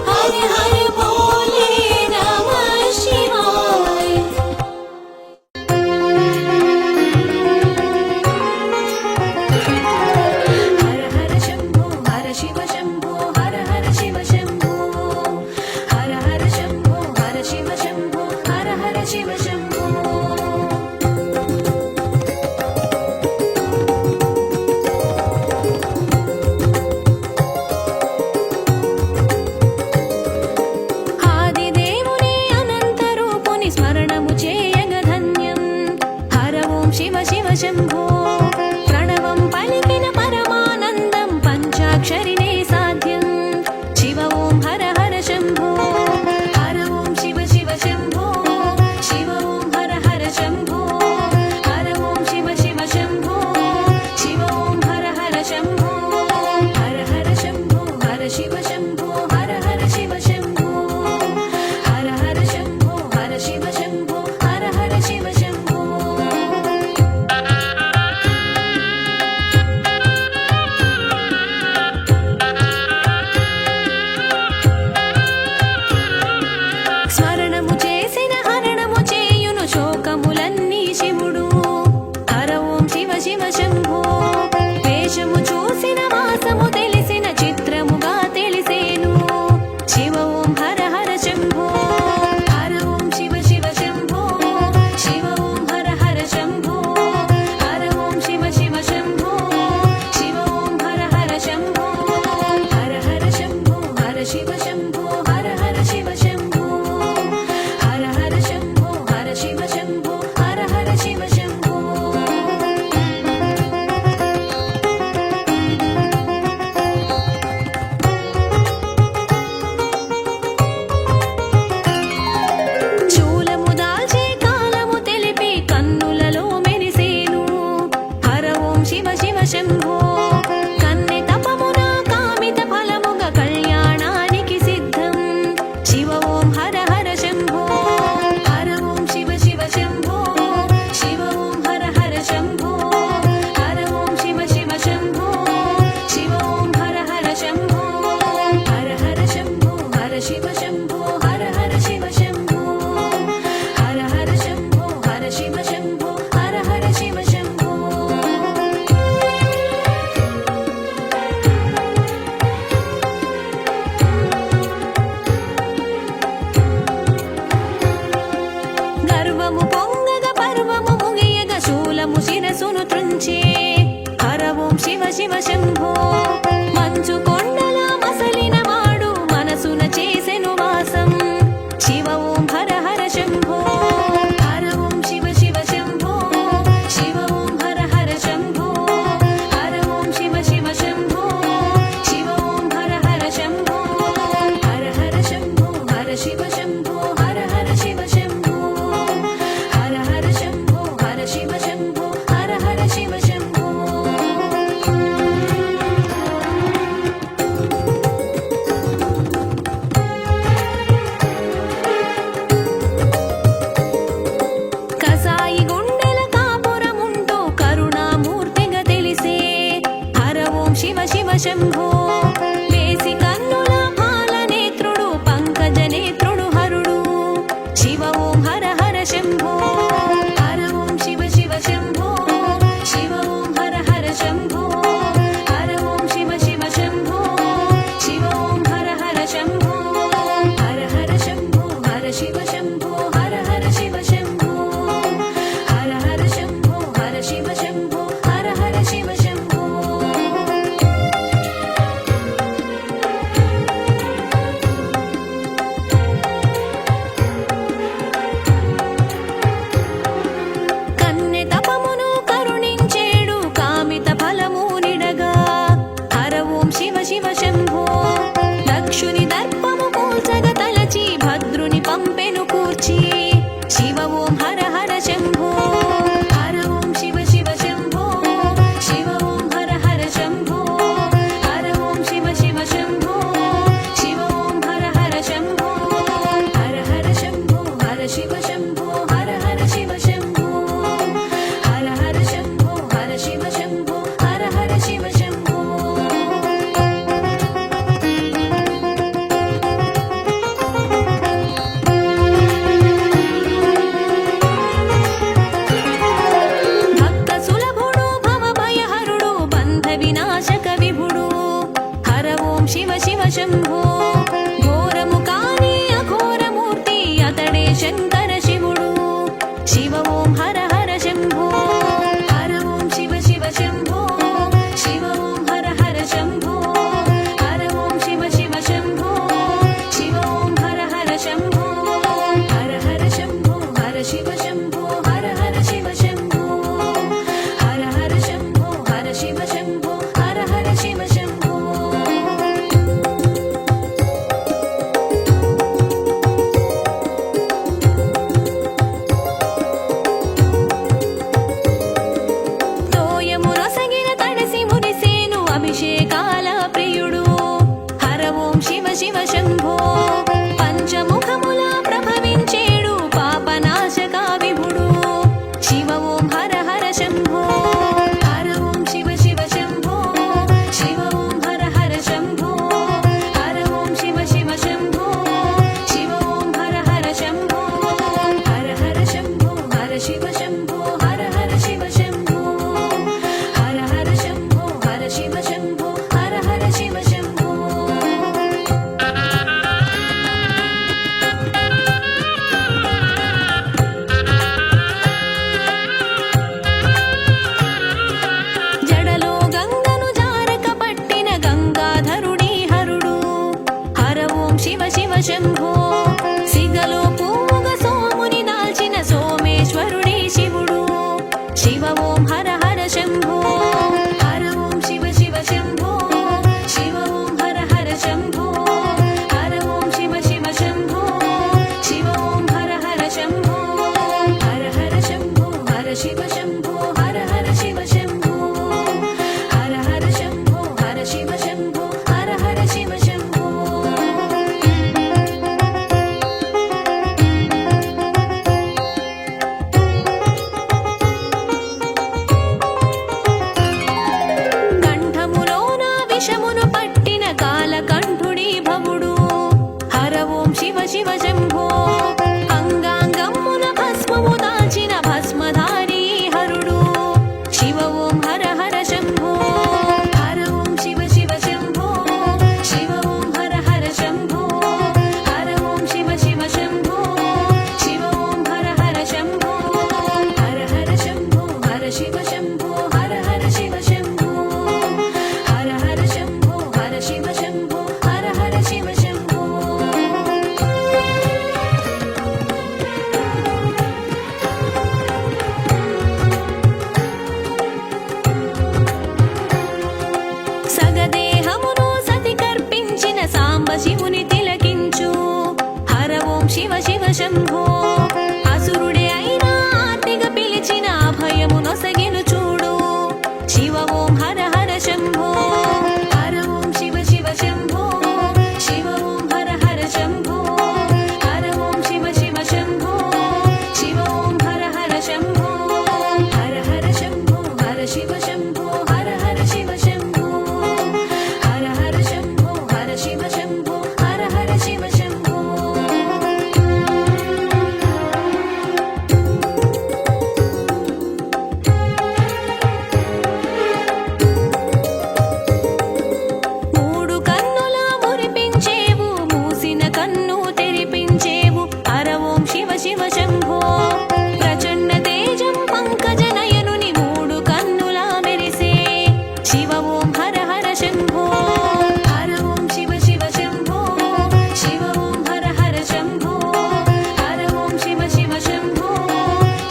हर हर भोले नमः शिवाय हर हर शंभो हर शिव शंभो हर हर शिव शंभो हर हर शंभो శంభో ప్రణవం పలికిన పరమానందం పంచాక్షరినే సాధ్యం శివ ఓం హర హర శంభో హర ఓం శివ శివ శంభో శివ ఓం హర హర శంభో హర ఓం శివ శివ శంభో శివ ఓం హర హర శంభో హర హర శంభో హర శివ శంభో హర హర శివ శంభో హర హర శంభో హర శివ శంభో హర హర శివ శంభో స్మరణము చేసిన హరణము చేయును శోకములన్నీ శివుడు హర ఓం శివ శివ శంభో వేషము చూసిన వాసము తెలిసిన చిత్రముగా తెలిసేను శివ ఓం హర హర శంభో హర ఓం శివ శివ శంభో శివ ఓం హర హర శంభో హర ఓం శివ శివ శంభో శివ ఓం హర హర శంభో హర హర శంభో హర శివ శంభో హర హర శివ శంభో హర హర శంభో హర శివ శంభో హర హర శివ శంభో శూలము దాల్చే కాలము తెలిపి కన్నులలో మెరిసేను హర ఓం శివ శివ శంభో కన్నె తపమున కామిత ఫలముగా కళ్యాణానికి సిద్ధం శివ ఓం హర హర శంభో హర ఓం శివ శివ శంభో శివ ఓం హర హర శంభో హర ఓం శివ శివ శంభో శివ ఓం హర హర శంభో హర హర శంభో హర శివ శంభో హర హర శివ శంభో హర హర శంభో హర శివ శంభో హర హర శివ శంభో గర్వము పొంగగ పర్వము ముగియగ శూలము శిరసును త్రుంచే హర ఓం శివ శివ శంభో మంచు కొండల మసలిన వాడు మనసున చేసెను వాసం శివ ఓం హర హర శంభో హర ఓం శివ శివ శంభో శివ ఓం హర హర శంభో హర ఓం శివ శివ శంభో శివ ఓం హర హర శంభో హర హర శంభో హర శివ శంభో హర హర శివ శంభో హర హర శంభో హర శివ శంభో హర హర శివ శంభో శివ శంభో అంగాంగమ్మున భస్మము దాచిన భస్మధారి హరుడు శివ ఓం హర హర శంభో హర ఓం శివ శివ శంభో శివ ఓం హర హర శంభో హర ఓం శివ శివ శంభో శివ ఓం హర హర శంభో హర హర శంభో హర శివ శంభో హర హర శివ శంభో హర హర శంభో హర శివ శంభో హర హర శివ శంభో సగదేహమును సతి కర్పించిన సాంబ శివుని తిలకించు హర ఓం శివ శివ శంభో అసురుడే అయినా ఆర్తిగా పిలిచిన అభయము నొసగిను చూడు శివ ఓం హర హర శంభో హర ఓం శివ శివ శంభో శివ ఓం హర హర శంభో హర ఓం శివ శివ శంభో శివ ఓం హర హర శంభో హర హర శంభో హర శివ శంభో హర హర శివ శంభో హర హర శంభో హర శివ శంభో హర హర శివ శంభో మూడు కన్నుల మురిపించేవు మూసిన కన్ను తెరిపించేవు హర ఓం శివ శివ శంభో ప్రచండ తేజం పంకజ నయనుని మూడు కన్నుల మెరిసే శివ ఓం హర హర శంభో హర ఓం శివ శివ శంభో శివ ఓం హర హర శంభో హర ఓం శివ శివ శంభో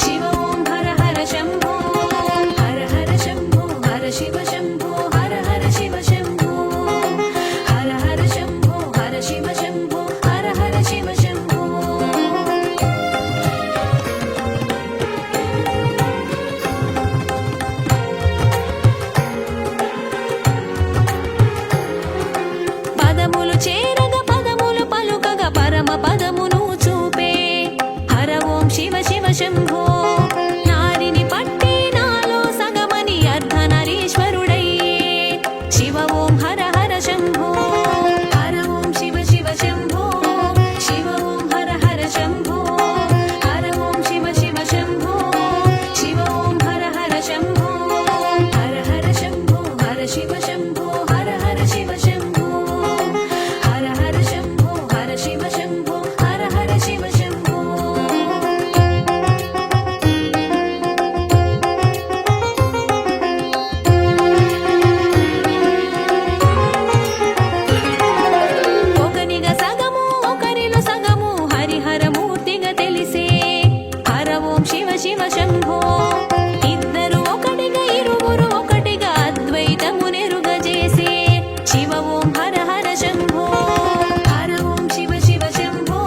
శివ ఓం హర హర శంభో హర హర శంభో హర శివ శంభో హర హర శివ శంభో హర హర శంభో హర శివ శంభో హర హర శివ శంభో పదములు చేరగ పదములు పలుకగ పరమ పదమును చూపే హర ఓం శివ శివ శంభో నారిని పట్టి నాలో సగమని అర్ధనరీశ్వరుడయ్యే శివ ఓం హర హర శంభో హర ఓం శివ శివ శంభో శివ ఓం హర హర శంభో హర ఓం శివ శివ శంభో శివ ఓం హర హర శంభో హర హర శంభో హర శివ శంభో హర హర శివ శంభో హర హర శంభో హర శివ శంభో హర హర శివ శంభో ఒకనిగా సగము ఒకరిలో సగము హరిహరమూర్తిగా తెలిసే హర ఓం శివ శివ శంభో ఇద్దరు ఒకటిగా ఇరువురు ఒకటిగా అద్వైతము నెరుగజేసే శివ ఓం హర హర శంభో హర ఓం శివ శివ శంభో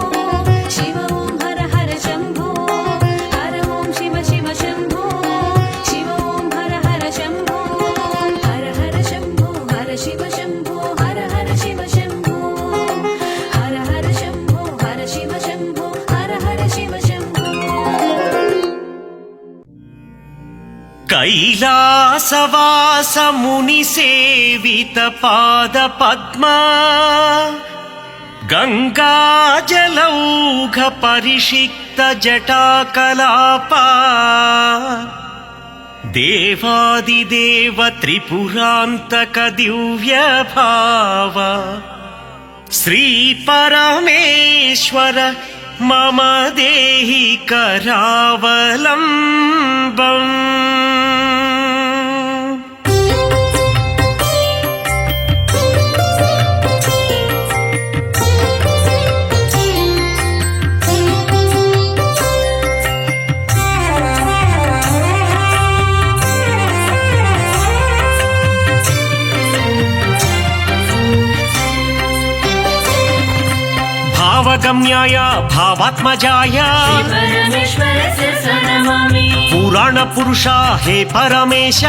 శివ ఓం హర హర శంభో హర ఓం శివ శివ శంభో శివ ఓం హర హర శంభో హర హర శంభో హర శివ శంభో హర హర శివ శంభో హర హర శంభో హర శివ శంభో హర హర శివ శంభో కైలాసవాస ముని సేవిత పాద పద్మ గంగాజలౌఘ పరిషిక్త జటాకలాప దేవాదిదేవ త్రిపురాంతక దివ్య భావ శ్రీ పరమేశ్వర మమ దేహి కరావలంబం భావగమ్యాయ భావాత్మజాయ పరమేశ్వర సనమామి పురాణ పురుష హే పరమేశ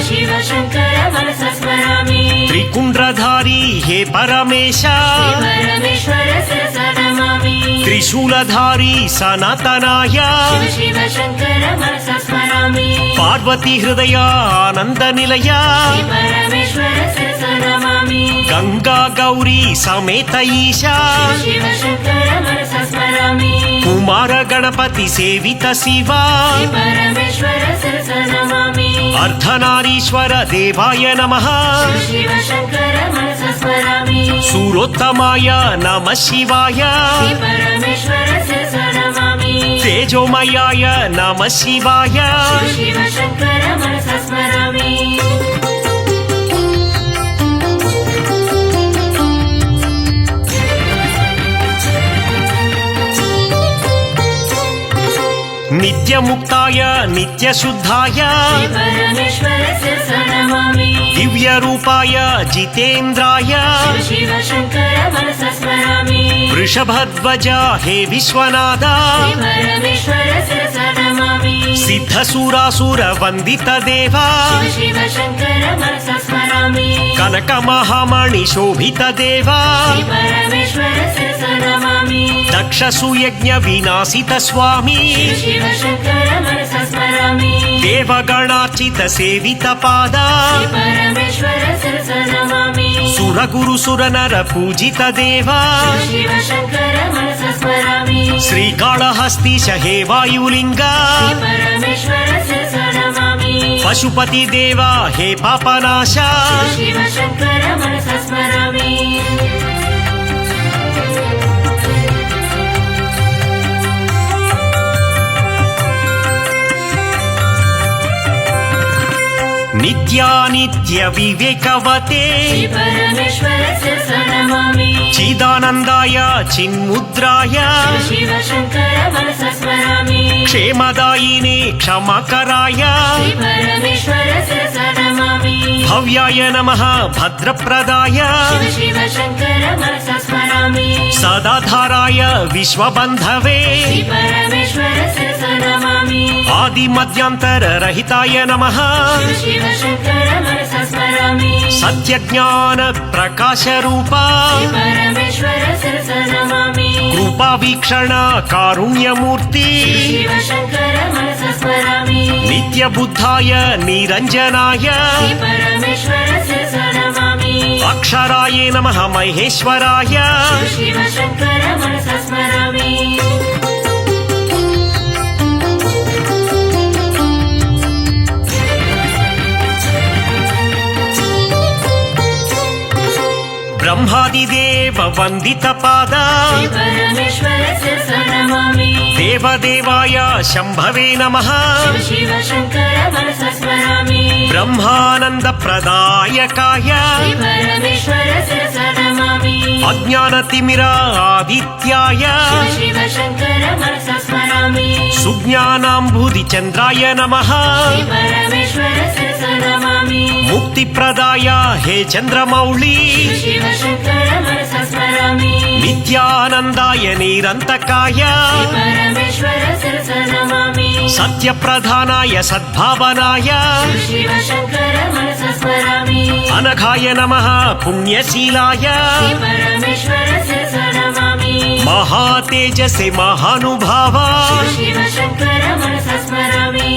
శివ శంకర మనస స్మరామి త్రికుండ్రధారి హే పరమేశ పరమేశ్వర సనమామి త్రిశూలధారి సనాతనాయ शिव शिव शङ्कर मनसा स्मरामि పార్వతీ హృదయ ఆనంద నిలయ श्री परमेश्वर शिरसा नमामि గంగా గౌరీ సమేత ఈశా शिव शिव शङ्कर मनसा स्मरामि కుమార గణపతి సేవిత శివ श्री परमेश्वर शिरसा नमामि అర్ధనారీశ్వర దేవాయ నమః शिव शिव शङ्कर मनसा स्मरामि సూరోత్తమాయ నమ శివాయ श्री परमेश्वर शिरसा नमामि తేజోమయాయ నమ శివాయ शिव शिव शङ्कर मनसा स्मरामि నిత్యముక్తాయ నిత్యశుద్ధాయ श्री परमेश्वर शिरसा नमामि దివ్య రూపాయ జితేంద్రాయ शिव शिव शङ्कर मनसा स्मरामि వృషభధ్వజ హే విశ్వనాథ श्री परमेश्वर शिरसा नमामि సిద్ధసూరాసుర వందిత దేవా शिव शिव शङ्कर मनसा स्मरामि కనక మహామణి శోభిత దేవా श्री परमेश्वर शिरसा नमामि దక్ష సుయజ్ఞ వినాశిత స్వామి शिव शिव शङ्कर मनसा स्मरामि దేవగణార్చిత సేవిత పాద श्री परमेश्वर शिरसा नमामि సురగురు సురనర పూజిత దేవా शिव शिव शङ्कर मनसा स्मरामि శ్రీకాళహస్తీశ హే వాయులింగ श्री परमेश्वर शिरसा नमामि పశుపతి దేవా హే పాపనాశ शिव शिव शङ्कर मनसा स्मरामि నిత్యానిత్య వివేకవతే श्री परमेश्वर शिरसा नमामि చిదానందాయ చిన్ముద్రాయ शिव शिव शङ्कर मनसा स्मरामि క్షేమదాయినే క్షమకరాయ श्री परमेश्वर शिरसा नमामि భవ్యాయ నమః భద్రప్రదాయ शिव शिव शङ्कर मनसा स्मरामि సదాధారాయ విశ్వబంధవే श्री परमेश्वर शिरसा नमामि ఆది మధ్యాంతర రహితాయ నమః शिव शिव शङ्कर मनसा स्मरामि సత్యజ్ఞాన ప్రకాశ రూపా श्री परमेश्वर शिरसा नमामि కృపా వీక్షణ కారుణ్యమూర్తి शिव शिव शङ्कर मनसा स्मरामि నిత్య బుద్ధాయ నిరంజనాయ श्री परमेश्वर शिरसा नमामि అక్షరాయ నమః మహేశ్వరాయ शिव शिव शङ्कर मनसा स्मरामि బ్రహ్మాదిదేవ వందిత పాద श्री परमेश्वर शिरसा नमामि దేవదేవాయ శంభవే నమః शिव शिव शङ्कर मनसा स्मरामि బ్రహ్మానంద ప్రదాయకాయ श्री परमेश्वर शिरसा नमामि అజ్ఞాన తిమిర ఆదిత్యాయ शिव शिव शङ्कर मनसा स्मरामि సుజ్ఞానాంబుది చంద్రాయ నమః श्री परमेश्वर शिरसा नमामि ముక్తి ప్రదాయ హే చంద్రమౌళి शिव शिव शङ्कर मनसा स्मरामि నిత్యానందాయ నిరంతకాయ श्री परमेश्वर शिरसा नमामि సత్యప్రధానాయ సద్భావనాయ शिव शिव शङ्कर मनसा स्मरामि అనఘాయ నమః పుణ్యశీలాయ श्री परमेश्वर शिरसा नमामि మహాతేజసే మహానుభావ शिव शिव शङ्कर मनसा स्मरामि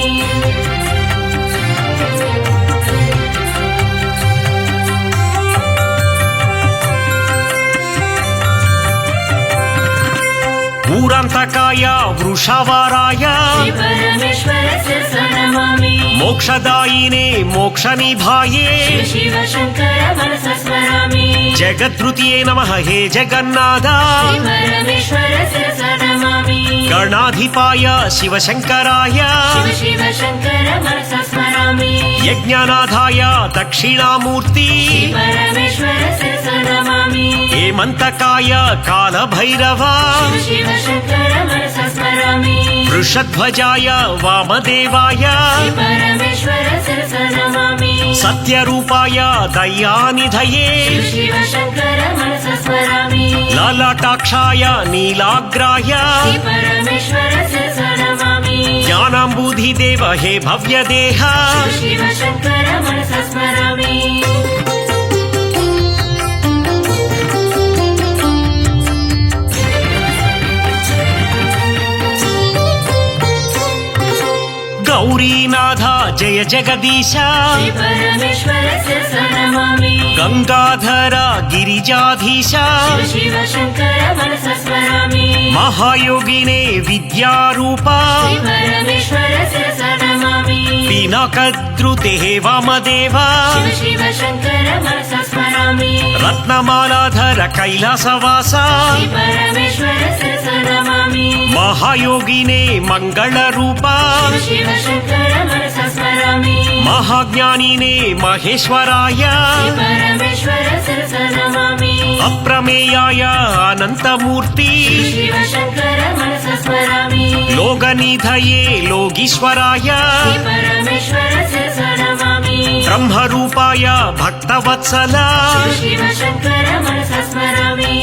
ఊరంతకాయ వృషవారాయ श्री परमेश्वर शिरसा नमामि మోక్షదాయినే మోక్ష నిభాయే शिव शिव शङ्कर मनसा स्मरामि జగద్రుతియే నమః హే జగన్నాథ श्री परमेश्वर शिरसा नमामि గణాధిపాయ శివశంకరాయ शिव शिव शङ्कर मनसा स्मरामि యజ్ఞనాథాయ దక్షిణామూర్తి श्री परमेश्वर शिरसा नमामि హేమంతకాయ కాలభైరవ शिव शिव शङ्कर मनसा स्मरामि వృషధ్వజాయ వామదేవాయ श्री परमेश्वर शिरसा नमामि సత్యరూపాయ దయానిధయే शिव शिव शङ्कर मनसा स्मरामि లలాటాక్షాయ నీలాగ్రాయ श्री परमेश्वर शिरसा नमामि జ్ఞానాంబుధిదేవ హే భవ్యదేహ शिव शिव शङ्कर मनसा स्मरामि ಗೌರೀನಾಥ ಜಯ ಜಗದೀಶ परमेश्वरस्य नमामि ಗಂಗಾಧರ ಗಿರಿಜಾಧೀಶ शिव शङ्कर मनसा स्मरामि ಮಹಾಯೋಗಿನೇ ವಿದ್ಯಾರೂಪ परमेश्वरस्य नमामि ಪಿನಾಕದ್ರುತೆ ವಾಮದೇವ शिव शङ्कर मनसा स्मरामि ರತ್ನಮಾಲಾಧರ ಕೈಲಾಸವಾಸ परमेश्वरस्य नमामि ಮಹಾಯೋಗಿನೇ ಮಂಗಳ ರೂಪ शिव शङ्कर मनसा स्मरामि ಮಹಾಜ್ಞಾನಿನೇ ಮಹೇಶ್ವರಾಯ परमेश्वरस्य नमामि ಅಪ್ರಮೇಯಾಯ ಅನಂತಮೂರ್ತಿ शिव शङ्कर मनसा स्मरामि ಲೋಕನಿಧಯೇ ಲೋಗೀಶ್ವರಾಯ परमेश्वरस्य नमामि ಬ್ರಹ್ಮರೂಪಾಯ ಭಕ್ತವತ್ಸಲ शिव शङ्कर मनसा स्मरामि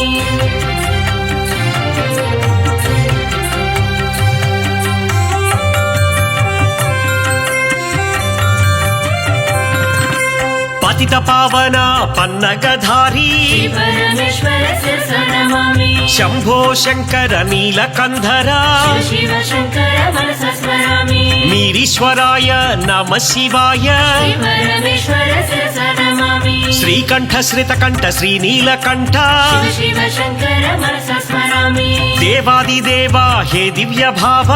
ಪತಿತ ಪಾವನ ಪನ್ನಗಧಾರಿ परमेश्वरस्य नमामि ಶಂಭೋ ಶಂಕರ ನೀಲಕಂಧರ शिव शङ्कर मनसा स्मरामि ಮೀರೀಶ್ವರಾಯ ನಮ ಶಿವಾಯ परमेश्वरस्य नमामि ಶ್ರೀಕಂಠ ಶ್ರಿತಕಂಠ ಶ್ರೀನೀಲಕಂಠ शिव शङ्कर मनसा स्मरामि ದೇವಾದಿದೇವ ಹೇ ದಿವ್ಯ ಭಾವ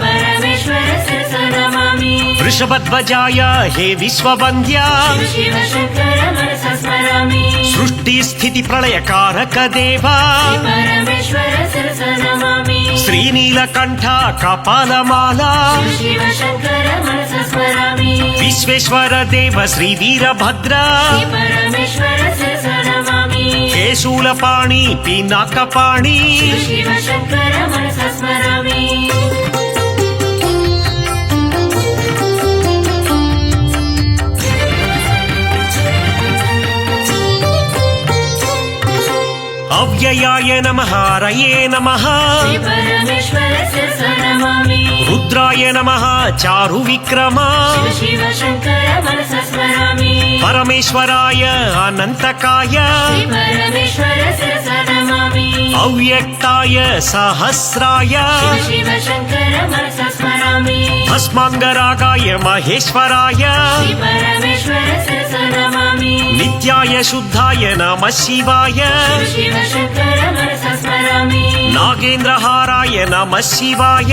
परमेश्वरस्य नमामि ವೃಷಭಧ್ವಜಾಯ ಹೇ ವಿಶ್ವವಂದ್ಯ शिव शङ्कर मनसा स्मरामि ಸೃಷ್ಟಿ ಸ್ಥಿತಿ ಪ್ರಳಯಕಾರಕ ದೇವ परमेश्वरस्य नमामि ಶ್ರೀನೀಲಕಂಠ ಕಪಾಲಮಾಲಾ शिव शङ्कर मनसा स्मरामि ವಿಶ್ವೇಶ್ವರ ದೇವ ಶ್ರೀ ವೀರಭದ್ರ परमेश्वरस्य नमामि ಹೇ ಶೂಲಪಾಣಿ ಪಿನಾಕಪಾಣಿ शिव शङ्कर मनसा स्मरामि ಅವ್ಯಯಾಯ ನಮಃ ಹರಯೇ ನಮಃ परमेश्वरस्य नमामि ರುದ್ರಾಯ ನಮಃ ಚಾರು ವಿಕ್ರಮ शिव शङ्कर मनसा स्मरामि ಪರಮೇಶ್ವರಾಯ ಅನಂತಕಾಯ परमेश्वरस्य नमामि ಅವ್ಯಕ್ತಾಯ ಸಹಸ್ರಾಯ शिव शङ्कर मनसा स्मरामि ಭಸ್ಮಾಂಗರಾಗಾಯ ಮಹೇಶ್ವರಾಯ परमेश्वरस्य नमामि ನಿತ್ಯಾಯ ಶುದ್ಧಾಯ ನಮಃ ಶಿವಾಯ शिव शङ्कर मनसा स्मरामि ನಾಗೇಂದ್ರಹಾರಾಯ ನಮಃ ಶಿವಾಯ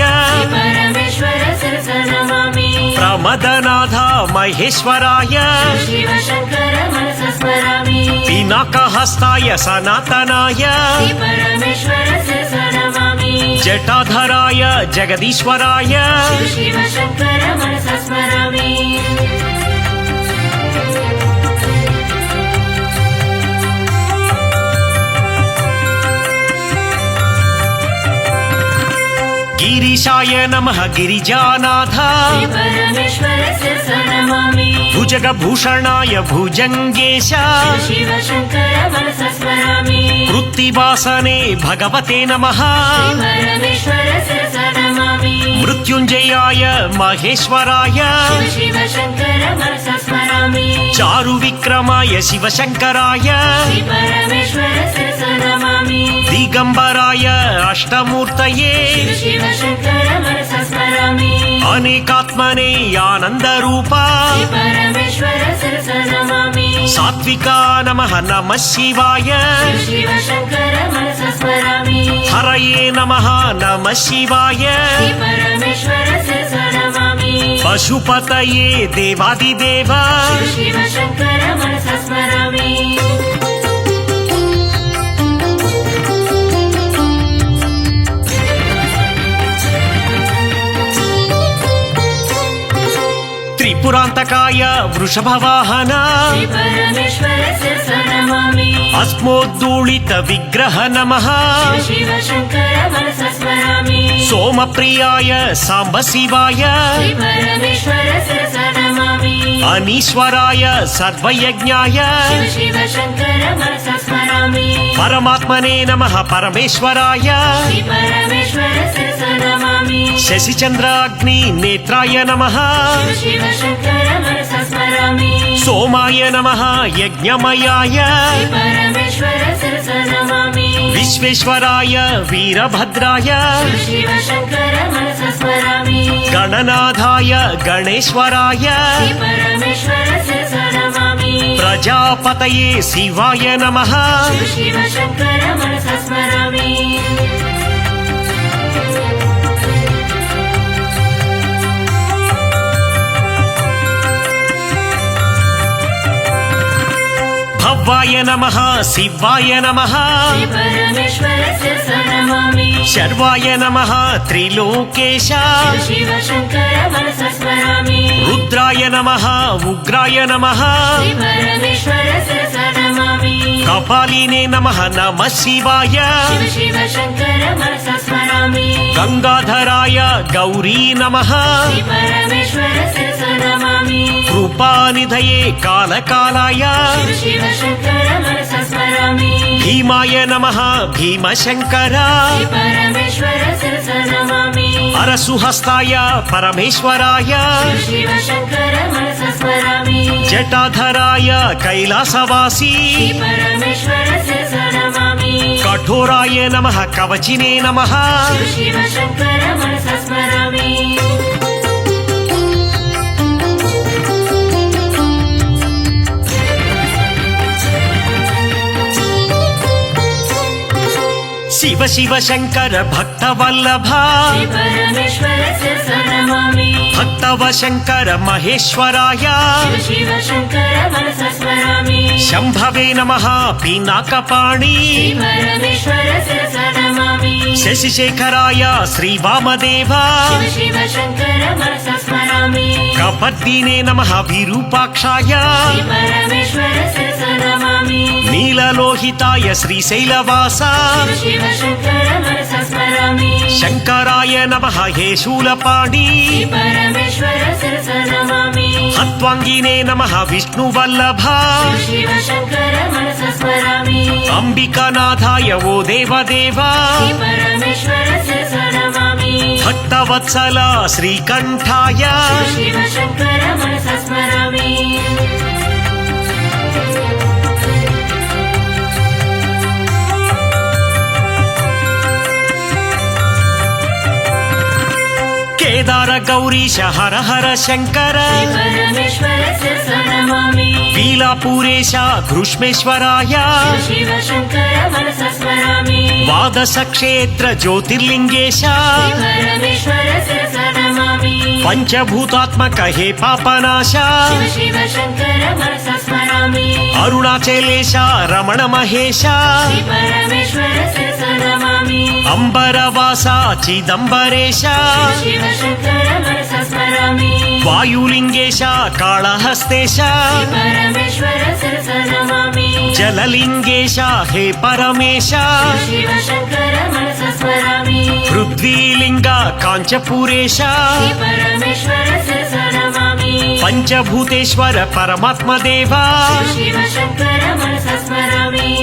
परमेश्वरस्य नमामि ಪ್ರಮದನಾಥ ಮಹೇಶ್ವರಾಯ शिव शङ्कर मनसा स्मरामि ಪಿನಾಕಹಸ್ತಾಯ ಸನಾತನಾಯ परमेश्वरस्य नमामि ಜಟಾಧರಾಯ ಜಗದೀಶ್ವರಾಯ शिव शङ्कर मनसा स्मरामि ಗಿರೀಶಾಯ ನಮಃ ಗಿರಿಜಾನಾಥ परमेश्वरस्य नमामि ಭುಜಗಭೂಷಣಾಯ ಭುಜಂಗೇಶ शिव शङ्कर मनसा स्मरामि ಕೃತ್ತಿವಾಸನೆ ಭಗವತೆ ನಮಃ परमेश्वरस्य नमामि ಮೃತ್ಯುಂಜಯಾಯ ಮಹೇಶ್ವರಾಯ शिव शङ्कर मनसा स्मरामि ಚಾರು ವಿಕ್ರಮಾಯ ಶಿವಶಂಕರಾಯ परमेश्वरस्य नमामि ದಿಗಂಬರಾಯ ಅಷ್ಟಮೂರ್ತಯೇ शिव शङ्कर मनसा स्मरामि ಅನೇಕಾತ್ಮನೇ ಆನಂದ ರೂಪ परमेश्वरस्य नमामि ಸಾತ್ವಿಕಾ ನಮಃ ನಮಃ ಶಿವಾಯ शिव शङ्कर मनसा स्मरामि ಹರಯೇ ನಮಃ ನಮಃ ಶಿವಾಯ परमेश्वरस्य नमामि ಪಶುಪತಯೇ ದೇವಾದಿದೇವ शिव शङ्कर मनसा स्मरामि ತ್ರಿಪುರಾಂತಕಾಯ ವೃಷಭವಾಹನ परमेश्वरस्य नमामि ಅಸ್ಮೋದ್ದೂಳಿತ ವಿಗ್ರಹ ನಮಃ शिव शङ्कर मनसा स्मरामि ಸೋಮಪ್ರಿಯಾಯ ಸಾಂಬ ಶಿವಾಯ परमेश्वरस्य नमामि ಅನೀಶ್ವರಾಯ ಸರ್ವಯಜ್ಞಾಯ शिव शङ्कर मनसा स्मरामि ಪರಮಾತ್ಮನೇ ನಮಃ ಪರಮೇಶ್ವರಾಯ परमेश्वरस्य नमामि ಶಶಿಚಂದ್ರಾಗ್ನಿ ನೇತ್ರಾಯ ನಮಃ शिव शङ्कर मनसा स्मरामि ಸೋಮಾಯ ನಮಃ ಯಜ್ಞಮಯಾಯ परमेश्वरस्य नमामि ವಿಶ್ವೇಶ್ವರಾಯ ವೀರಭದ್ರಾಯ शिव शङ्कर मनसा स्मरामि गणनाथाय गणेश्वराय श्री परमेश्वरस्य नमामि प्रजापतये शिवाय नमः शिव शिव शङ्कर मनसा स्मरामि भव्वाय नमः शिवाय नमः श्री परमेश्वरस्य नमामि शर्वाय नमः त्रिलोकेश शिव शिव शङ्कर मनसा स्मरामि रुद्राय नमः उग्राय नमः श्री परमेश्वरस्य नमामि कपालिने नमः नमः शिवाय शिव शिव शङ्कर मनसा स्मरामि गंगाधराय गौरी नमः श्री परमेश्वरस्य नमामि कृपानिधये कालकालाय शिव शिव शङ्कर मनसा स्मरामि भीमाय नमः भीमशङ्कर श्री परमेश्वरस्य नमामि अरसुहस्ताय परमेश्वराय शिव शिव शङ्कर मनसा स्मरामि जटाधराय कैलासवासी श्री परमेश्वरस्य नमामि कठोराय नमः कवचिने नमः शिव शिव शङ्कर मनसा स्मरामि शिव शिव शङ्कर भक्तवल्लभ श्री परमेश्वरस्य नमामि भक्तवशङ्कर महेश्वराय शिव शिव शङ्कर मनसा स्मरामि शम्भवे नमः पिनाकपाणि श्री परमेश्वरस्य नमामि शशिशेखराय श्रीवामदेव शिव शिव शङ्कर मनसा स्मरामि कपर्दिने नमः विरूपाक्षाय श्री परमेश्वरस्य नमामि नीललोहिताय श्रीशैलवास शिव शिव शङ्कर मनसा स्मरामि शङ्कराय नमः हे शूलपाणि श्री परमेश्वरस्य नमामि हत्वाङ्गिने नमः विष्णुवल्लभ शिव शिव शङ्कर मनसा स्मरामि अम्बिकानाथाय वो देवदेव श्री परमेश्वरस्य नमामि भक्तवत्सल श्रीकण्ठाय शिव शिव शङ्कर मनसा स्मरामि केदार गौरीश हर हर शङ्कर श्री परमेश्वरस्य नमामि वीलापुरेश घृष्मेश्वराय शिव शिव शङ्कर मनसा स्मरामि द्वादश क्षेत्र ज्योतिर्लिङ्गेश श्री परमेश्वरस्य नमामि पञ्चभूतात्मक हे पापनाश शिव शिव शङ्कर मनसा स्मरामि अरुणाचलेश रमण महेश श्री परमेश्वरस्य नमामि अम्बरवास चिदम्बरेश शिव शिव शङ्कर मनसा स्मरामि वायुलिङ्गेश काळहस्तेश श्री परमेश्वरस्य नमामि जललिङ्गेश हे परमेश शिव शिव शङ्कर मनसा स्मरामि पृथ्वीलिङ्ग काञ्चपुरेश श्री परमेश्वरस्य नमामि पञ्चभूतेश्वर परमात्मदेव शिव शिव शङ्कर मनसा स्मरामि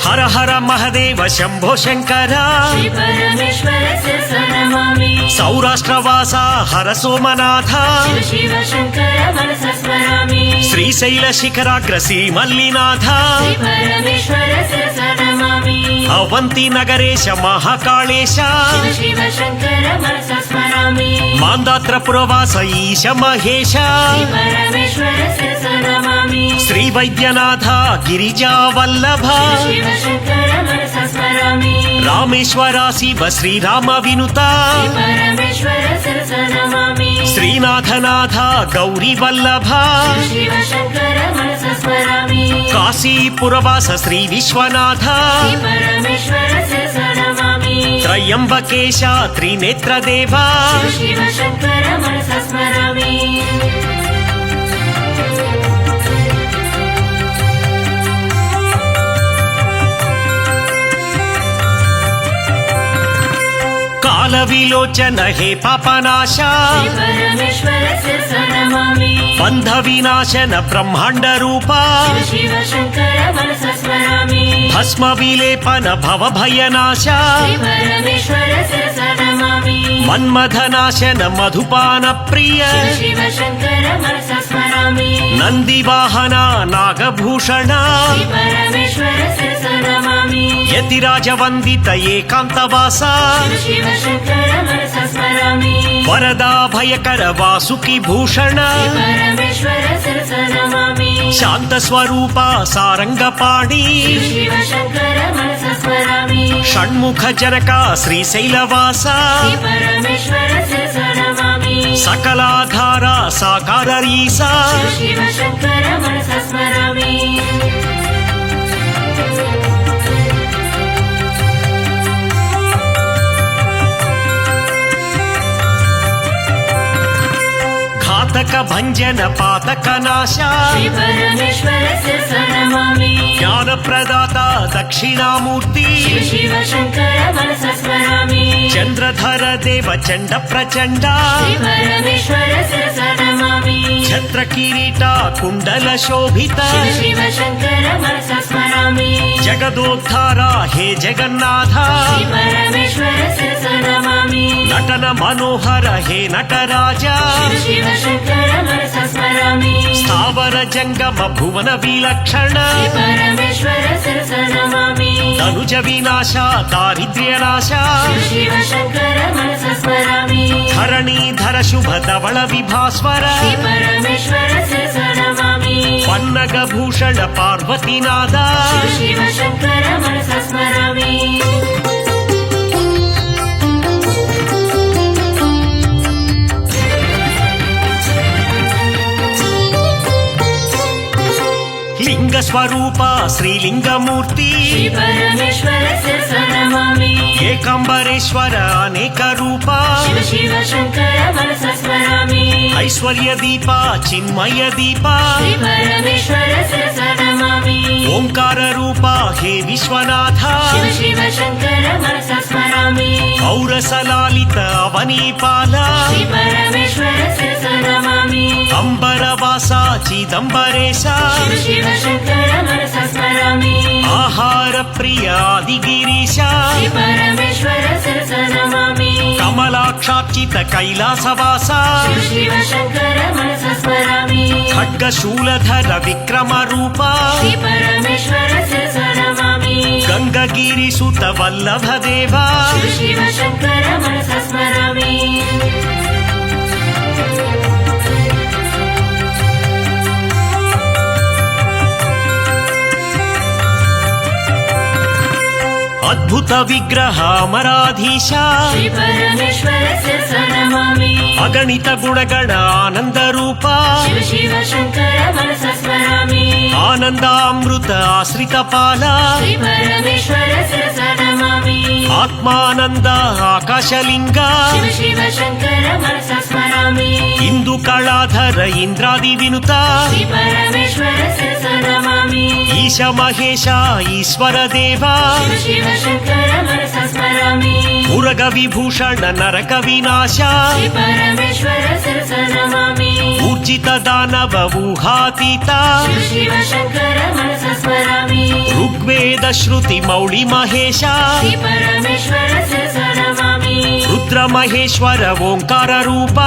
हर हर महदेव शम्भो शङ्कर श्री परमेश्वरस्य नमामि सौराष्ट्रवास हर सोमनाथ शिव शिव शङ्कर मनसा स्मरामि श्रीशैलशिखराग्र श्रीमल्लिनाथ श्री परमेश्वरस्य नमामि अवन्ति नगरेश महाकाळेश शिव शिव शङ्कर मनसा स्मरामि मान्दात्रपुरवास ईश महेश श्री परमेश्वरस्य नमामि श्रीवैद्यनाथ गिरिजावल्लभ शिव शिव शङ्कर मनसा स्मरामि रामेश्वरा शिव श्रीराम विनुता श्री परमेश्वरस्य नमामि श्रीनाथनाथ गौरीवल्लभ शिव शिव शङ्कर मनसा स्मरामि काशीपुरवास श्रीविश्वनाथ श्री परमेश्वरस्य नमामि त्रयम्बकेश त्रिनेत्रदेव शिव शिव शङ्कर मनसा स्मरामि कालविलोचन हे पापनाश श्री परमेश्वरस्य नमामि बन्धविनाशन ब्रह्माण्डरूपा शिव शिव शङ्कर मनसा स्मरामि भस्म विलेपन भवभयनाश श्री परमेश्वरस्य नमामि मन्मथनाशन मधुपान प्रिय शिव शिव शङ्कर मनसा स्मरामि ನಂದಿವಾಹನ ನಾಗಭೂಷಣ ಶ್ರೀ ಪರಮೇಶ್ವರ ಶಿರಸ ನಮಾಮಿ ಯತಿರಾಜ ವಂದಿತ ಏಕಾಂತವಾಸ ಶಿವ ಶಿವ ಶಂಕರ ಮನಸ ಸ್ಮರಾಮಿ ವರದ ಭಯಕರ ವಾಸುಕಿ ಭೂಷಣ ಶ್ರೀ ಪರಮೇಶ್ವರ ಶಿರಸ ನಮಾಮಿ ಶಾಂತ ಸ್ವರೂಪ ಸಾರಂಗಪಾಣಿ ಶಿವ ಶಿವ ಶಂಕರ ಮನಸ ಸ್ಮರಾಮಿ ಷಣ್ಮುಖ ಜನಕ ಶ್ರೀಶೈಲವಾಸ ಶ್ರೀ ಪರಮೇಶ್ವರ ಶಿರಸ ನಮಾಮಿ ಸಕಲಾಧಾರ ಸಾಕಾರ ಈಸ ಶಿವ ಶಿವ ಶಂಕರ ಮನಸ ಸ್ಮರಾಮಿ ಘಾತಕ ಭಂಜನ ಪಾತಕ ನಾಶ ಶ್ರೀ ಪರಮೇಶ್ವರ ಶಿರಸ ನಮಾಮಿ ಜ್ಞಾನ ಪ್ರದಾತ ದಕ್ಷಿಣಾಮೂರ್ತಿ ಶಿವ ಶಿವ ಶಂಕರ ಮನಸ ಸ್ಮರಾಮಿ ಚಂದ್ರಧರ ದೇವ ಚಂಡ ಪ್ರಚಂಡ ಶ್ರೀ ಪರಮೇಶ್ವರ ಶಿರಸ ನಮಾಮಿ ಛತ್ರ ಕಿರೀಟ ಕುಂಡಲ ಶೋಭಿತ ಶಿವ ಶಿವ ಶಂಕರ ಮನಸ ಸ್ಮರಾಮಿ ಜಗದೋದ್ಧಾರ ಹೇ ಜಗನ್ನಾಥ ಶ್ರೀ ಪರಮೇಶ್ವರ ಶಿರಸ ನಮಾಮಿ ನಟನ ಮನೋಹರ ಹೇ ನಟರಾಜ ಶಿವ ಶಿವ ಶಂಕರ ಮನಸ ಸ್ಮರಾಮಿ ಸ್ಥಾವರ ಜಂಗಮ ಭುವನ ವಿಲಕ್ಷಣ ಶ್ರೀ ಪರಮೇಶ್ವರ ಶಿರಸ ನಮಾಮಿ ತನುಜ ವಿನಾಶ ದಾರಿದ್ರ್ಯ ನಾಶ ಶಿವ ಶಿವ ಶಂಕರ ಮನಸ ಸ್ಮರಾಮಿ ಧರಣೀಧರ ಶುಭ ಧವಳ ವಿಭಾಸ್ವರ ಶ್ರೀ ಪರಮೇಶ್ವರ ಶಿರಸ ನಮಾಮಿ ಪನ್ನಗ ಭೂಷಣ ಪಾರ್ವತಿನಾದ ಶಿವ ಶಿವ ಶಂಕರ ಮನಸ ಸ್ಮರಾಮಿ ಲಿಂಗ ಸ್ವರೂಪ ಶ್ರೀಲಿಂಗಮೂರ್ತಿ ಶ್ರೀ ಪರಮೇಶ್ವರ ಶಿರಸ ನಮಾಮಿ ಏಕಾಂಬರೇಶ್ವರ ಅನೇಕ ರೂಪ ಶಿವ ಶಿವ ಶಂಕರ ಮನಸ ಸ್ಮರಾಮಿ ಐಶ್ವರ್ಯ ದೀಪ ಚಿನ್ಮಯ ದೀಪ ಶ್ರೀ ಪರಮೇಶ್ವರ ಶಿರಸ ನಮಾಮಿ ಓಂಕಾರ ರೂಪ ಹೇ ವಿಶ್ವನಾಥ ಶಿವ ಶಿವ ಶಂಕರ ಮನಸ ಸ್ಮರಾಮಿ ಔರಸಲಾಲಿತ ಅವನೀಪಾಲ ಶ್ರೀ ಪರಮೇಶ್ವರ ಶಿರಸ ನಮಾಮಿ ಅಂಬರವಾಸ ಚಿದಂಬರೇಶ ಶಿವ ಶಿವ ಶಂಕರ ಮನಸ ಸ್ಮರಾಮಿ ಆಹಾರ ಪ್ರಿಯ ಆದಿಗಿರೀಶ ಶ್ರೀ ಪರಮೇಶ್ವರ ಶಿರಸ ನಮಾಮಿ ಕಮಲಾಕ್ಷಾರ್ಚಿತ ಕೈಲಾಸವಾಸ ಶಿವ ಶಿವ ಶಂಕರ ಮನಸ ಸ್ಮರಾಮಿ ಖಡ್ಗ ಶೂಲಧರ ವಿಕ್ರಮ ರೂಪ ಶ್ರೀ ಪರಮೇಶ್ವರ ಶಿರಸ ನಮಾಮಿ ಗಂಗಗಿರಿ ಸುತ ವಲ್ಲಭ ದೇವ ಶಿವ ಶಿವ ಶಂಕರ ಮನಸ ಸ್ಮರಾಮಿ ಅದ್ಭುತ ವಿಗ್ರಹ ಅಮರಾಧೀಶ ಶ್ರೀ ಪರಮೇಶ್ವರ ಶಿರಸ ನಮಾಮಿ ಅಗಣಿತ ಗುಣಗಣ ಆನಂದ ರೂಪ ಶಿವ ಶಿವ ಶಂಕರ ಮನಸ ಸ್ಮರಾಮಿ ಆನಂದಾಮೃತ ಆಶ್ರಿತ ಪಾಲ ಶ್ರೀ ಪರಮೇಶ್ವರ ಶಿರಸ ನಮಾಮಿ ಆತ್ಮಾನಂದ ಆಕಾಶಲಿಂಗ ಶಿವ ಶಿವ ಶಂಕರ ಮನಸ ಸ್ಮರಾಮಿ ಇಂದು ಕಳಾಧರ ಇಂದ್ರಾದಿ ವಿನುತ ಶ್ರೀ ಪರಮೇಶ್ವರ ಶಿರಸ ನಮಾಮಿ ಈಶ ಮಹೇಶ ಈಶ್ವರ ದೇವ ಶಿವ ಶಿವ ಶಂಕರ ಮನಸ ಸ್ಮರಾಮಿ ಮುರಗ ವಿಭೂಷಣ ನರಕ ವಿನಾಶ ಶ್ರೀ ಪರಮೇಶ್ವರ ಶಿರಸ ನಮಾಮಿ ಊರ್ಜಿತ ದಾನವ ಊಹಾತೀತ ಶಿವ ಶಿವ ಶಂಕರ ಮನಸ ಸ್ಮರಾಮಿ ಋಗ್ವೇದ ಶ್ರುತಿ ಮೌಳಿ ಮಹೇಶ ಶ್ರೀ ಪರಮೇಶ್ವರ ಶಿರಸ ನಮಾಮಿ ರುದ್ರ ಮಹೇಶ್ವರ ಓಂಕಾರ ರೂಪ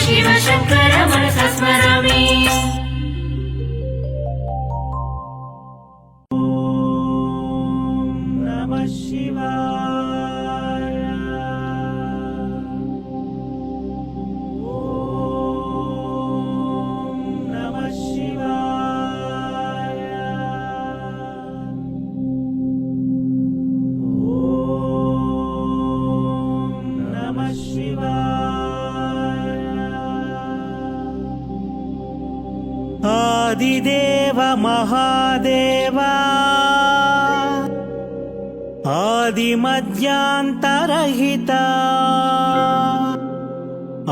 ಶಿವ ಶಿವ ಶಂಕರ ಮನಸ ಸ್ಮರಾಮಿ ನಮಃ ಶಿವಾಯ ಓಂ ನಮಃ ಶಿವಾಯ ಓಂ ನಮಃ ಶಿವಾಯ ಆದಿದೇವ ಮಹಾದೇವ ಆದಿಮಧ್ಯಾಂತರಹಿತ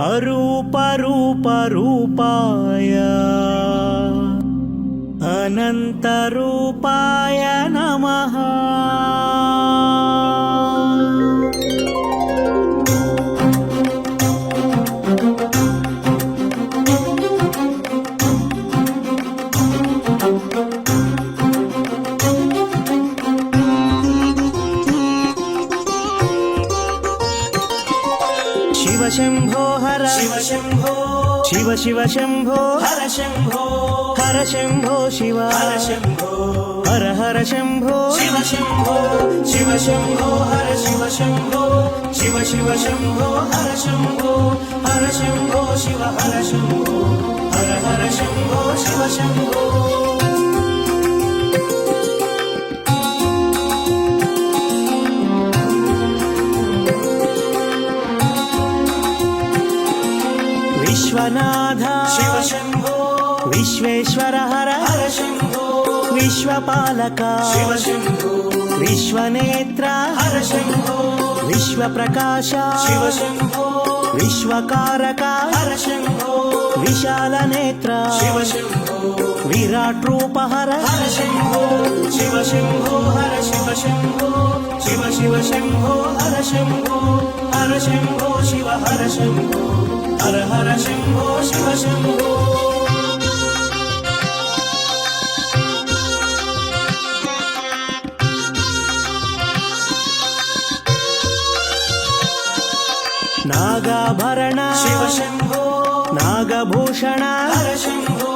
ಅರೂಪ ರೂಪ ರೂಪಾಯ ಅನಂತ ರೂಪಾಯ ನಮಃ ಶಿವ ಶಂಭೋ ಹರ ಶಿವ ಶಂಭೋ ಶಿವ శివ శంభో హర శంభో హర శంభో శివ హర శంభో హర హర శంభో శివ శంభో శివ శంభో హర శివ శంభో శివ శివ శంభో హర శంభో హర శంభో శివ హర శంభో హర హర శంభో శివ శంభో విశ్వనాథ శివ శంభో విశ్వేశ్వర హర హర శంభో విశ్వపాలక శివ శంభో విశ్వనేత్ర హర శంభో విశ్వప్రకాశ శివ శంభో విశ్వకారక హర శంభో విశాల నేత్ర శివ శంభో విరాట్ రూప హర హర శంభో శివ శంభో హర శివ శంభో శివ శివ శంభో హర శంభో హర శంభో శివ హర శంభో హర హర శంభో శివ శంభో నాగాభరణ శివ శంభో నాగభూషణ హర శంభో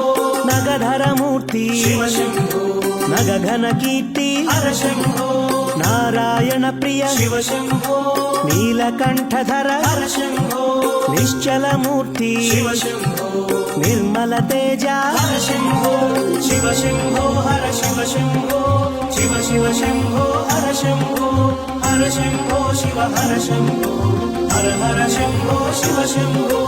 నగధరమూర్తి శివ శంభో నగఘన కీర్తి హర శంభో నారాయణ ప్రియ శివ శంభో నీలకంఠధర హర శంభో నిశ్చలమూర్తి శివ శంభో నిర్మల తేజ హర శంభో శివ శంభో హర శివ శంభో శివ శివ శంభో హర శంభో హర శంభో శివ హర శంభో హర హర శంభో శివ శంభో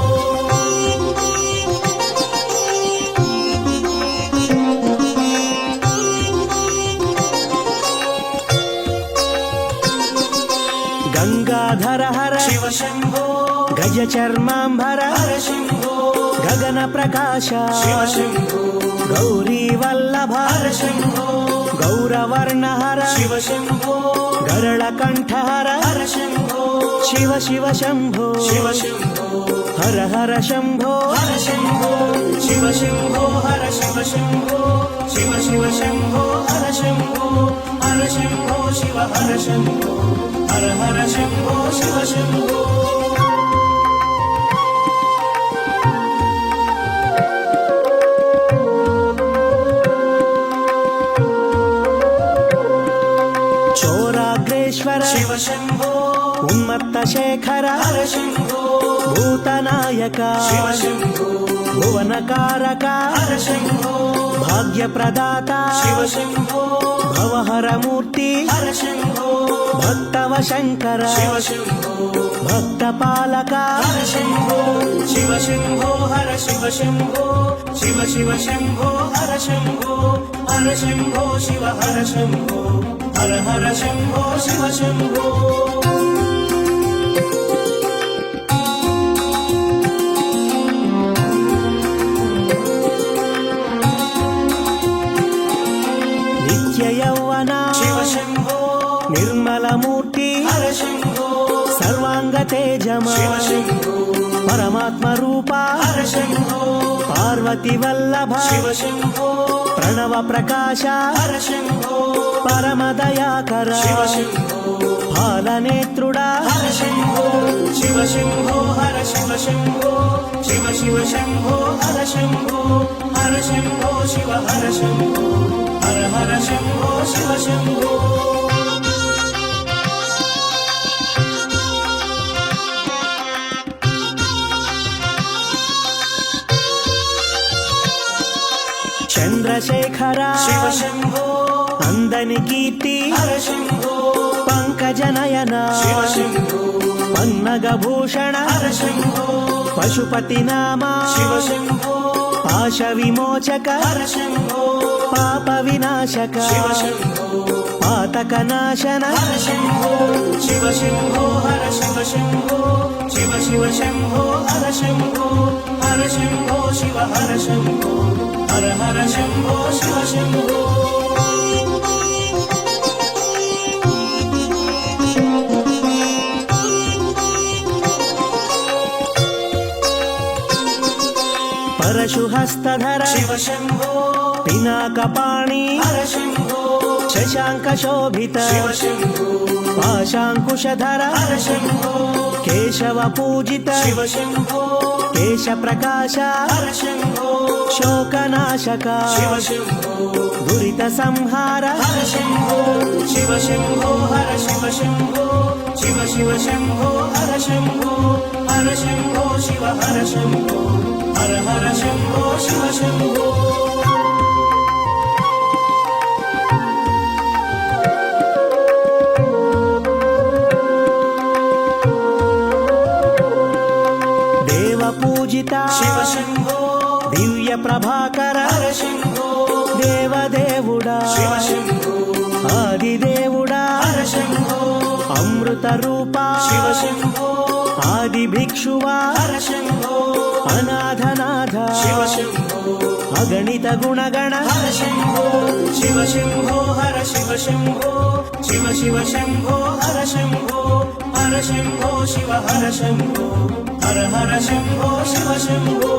గంగాధర హర శివ శంభో గజ చర్మాంబర హర శంభో గగన ప్రకాశ శివ శంభో గౌరీ వల్లభ హర శంభో గౌరవర్ణ హర శివ శంభో గరళ కంఠ హర హర శంభో శివ శివ శంభో శివ శంభో హర హర శంభో హర శంభో శివ శంభో హర శివ శంభో శివ శివ శంభో హర శంభో హర శంభో శివ హర శంభో హర హర శంభో శివ శంభో చోరాగ్రేశ్వర శివ శంభో ఉన్మత్త శేఖర హర శంభో భూతనాయక శివ శంభో భువనకారక హర శంభో భాగ్య ప్రదాత శివ శంభో భవహర మూర్తి హర శంభో భక్తవ శంకర శివ శంభో భక్త పాలక హర శంభో శివ శంభో హర శివ శంభో శివ శివ శంభో హర శంభో హర శంభో శివ హర శంభో హర హర శంభో శివ శంభో నిత్య యౌవన శివ శంభో నిర్మల మూర్తి హర శంభో సర్వాంగ తేజమ శివ శంభో పరమాత్మ రూప హర శంభో పార్వతి వల్లభ శివ శంభో ప్రణవ ప్రకాశ హర శంభో పరమదయాకర శివ శంభో పాలనేత్రుడా హర శంభో శివ శంభో హర శివ శంభో శివ శివ శంభో హర శంభో హర శంభో శివ హర శంభో హర హర శంభో శివ శంభో చంద్రశేఖర శివ శంభో అందని కీర్తి హర శంభో పంకజనయన శివ శంభో పన్నగభూషణ హర శంభో పశుపతి నామ శివ శంభో పాశ విమోచక హర శంభో పాప వినాశక శివ శంభో పాతక నాశన హర శంభో శివ శంభో హర శివ శంభో శివ శివ శంభో హర శంభో హర శంభో శివ హర శంభో హర హర శంభో శివ శంభో పరశుహస్తధర శివ శంభో పినాకపాణి హర శంభో శశాంక శోభిత శివ శంభో పాశాంకుశధర హర శంభో కేశవ పూజిత శివ శంభో కేశ ప్రకాశ హర శంభో శోకనాశక శివ శంభో దురిత సంహార హర శంభో శివ శంభో హర శివ శంభో శివ శివ శంభో హర శంభో హర శంభో శివ హర శంభో హర హర శంభో శివ శంభో దేవ పూజిత శివ శంభో దివ్య ప్రభాకర హర శంభో దేవదేవుడా శివ శంభో ఆదిదేవుడా హర శంభో అమృత రూపా శివ శంభో ఆది భిక్షువా హర శంభో అనాథనాథ శివ శంభో అగణిత గుణగణ హర శంభో శివ శంభో హర శివ శంభో శివ శివ శంభో హర శంభో హర శంభో శివ హర శంభో హర హర శంభో శివ శంభో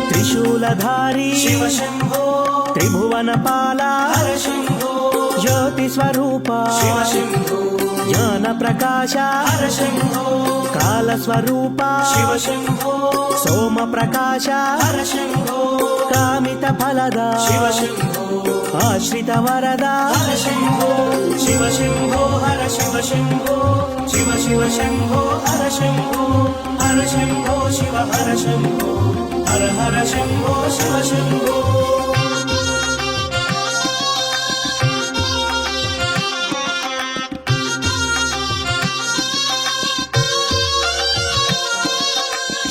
త్రిశూలధారి శివ శంభో త్రిభువన పాల హర శంభో జ్యోతి స్వరూప శివ శంభో జ్ఞాన ప్రకాశ హర శంభో కాల స్వరూప శివ శంభో సోమ ప్రకాశ హర శంభో కామిత ఫలద శివ శంభో ఆశ్రిత వరద హర శంభో శివ శంభో హర శివ శంభో శివ శివ శంభో హర శంభో హర శంభో శివ హర శంభో హర హర శంభో శివ శంభో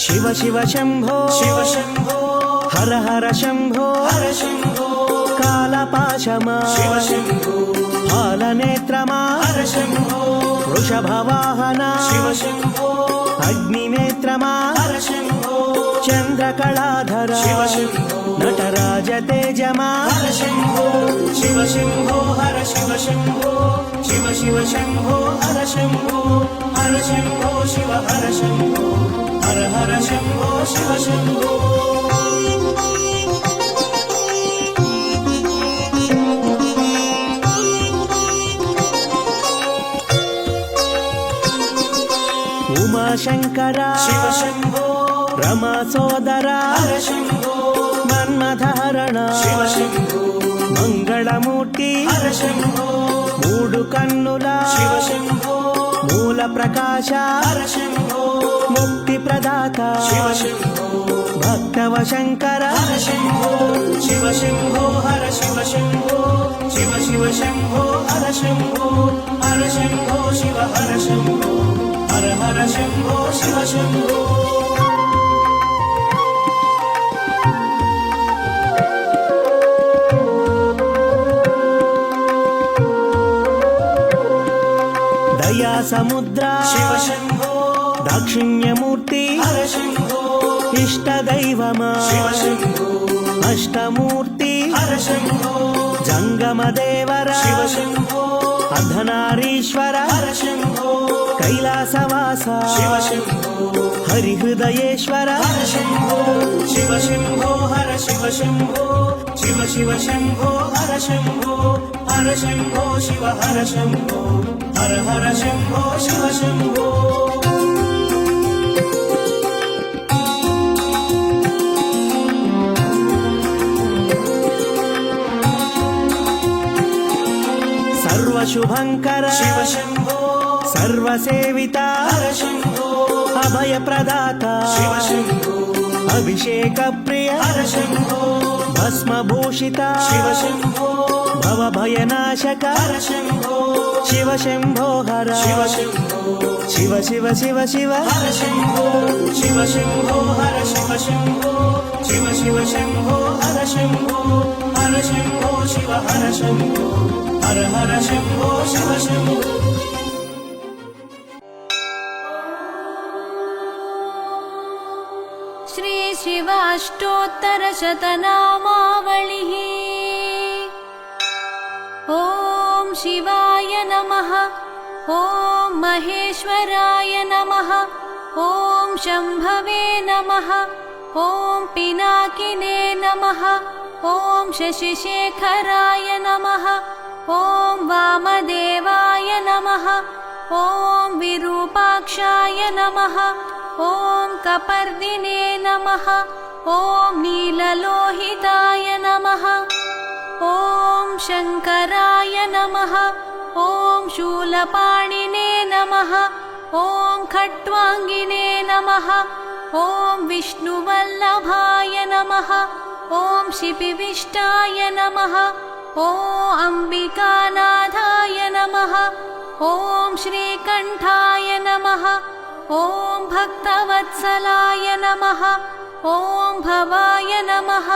శివ శివ శంభో శివ శంభో హర హర శంభో హర శంభో కాలపాశమా శివ శంభో పాలనేత్రమా హర శంభో వృషభవాహన శివ శంభో అగ్నినేత్రమా హర శంభో చంద్రకళాధర శివ శంభో నటరాజ తేజమా హర శంభో శివ శంభో హర శివ శంభో శివ శివ శంభో హర శంభో హర శంభో శివ హర శంభో హర హర శంభో శివ శంభో ఉమాశంకర శివ శంభో రమా సోదర హర శంభో మన్మథహరణ శివ శంభో మంగళమూర్తి హర శంభో మూడు కన్నుల శివ శంభో మూల ప్రకాశ హర శంభో ముక్తి ప్రదాత శివ శంభో భక్తవ శంకర హర శంభో శివ శంభో హర శివ శంభో శివ శివ శంభో హర శంభో హర శంభో శివ హర శంభో హర హర శంభో శివ శంభో దయా సముద్ర శివ శంభో దాక్షిణ్యమూర్తి హర శంభో ఇష్ట దైవమా శివ శంభో అష్టమూర్తి హర శంభో జంగమ దేవర శివ శంభో అర్ధనారీశ్వర హర శంభో కైలాసవాస శివ శంభో హరిహృదయేశ్వర హర శంభో శివ శంభో హర శివ శంభో శివ శివ శంభో హర శంభో హర శంభో శివ హర శంభో హర హర శంభో శివ శంభో సర్వశుభంకర శివ శంభో సర్వసేవిత హర శంభో అభయ ప్రదాత శివ శంభో అభిషేక ప్రియ హర శంభో భస్మభూషిత శివ శంభో భవభయనాశక హర శంభో శివ శంభో హర శివ శంభో శివ శివ శివ శివ హర శంభో శివ శంభో హర శివ శంభో శివ శివ శంభో హర శంభో హర శంభో శివ హర శంభో హర హర శంభో శివ శంభో श्री शिवाष्टोत्तरशतनामावलिः ॐ शिवाय नमः ॐ महेश्वराय नमः ॐ शम्भवे नमः ॐ पिनाकिने नमः ॐ शशिशेखराय नमः ॐ वामदेवाय नमः ॐ विरूपाक्षाय नमः ॐ कपर्दिने नमः ॐ नीललोहिताय नमः ॐ शङ्कराय नमः ॐ शूलपाणिने नमः ॐ खट्वाङ्गिने नमः ॐ विष्णुवल्लभाय नमः ॐ शिपिविष्टाय नमः ॐ अम्बिकानाथाय नमः ॐ श्रीकण्ठाय नमः ॐ भक्तवत्सलाय नमः ॐ भवाय नमः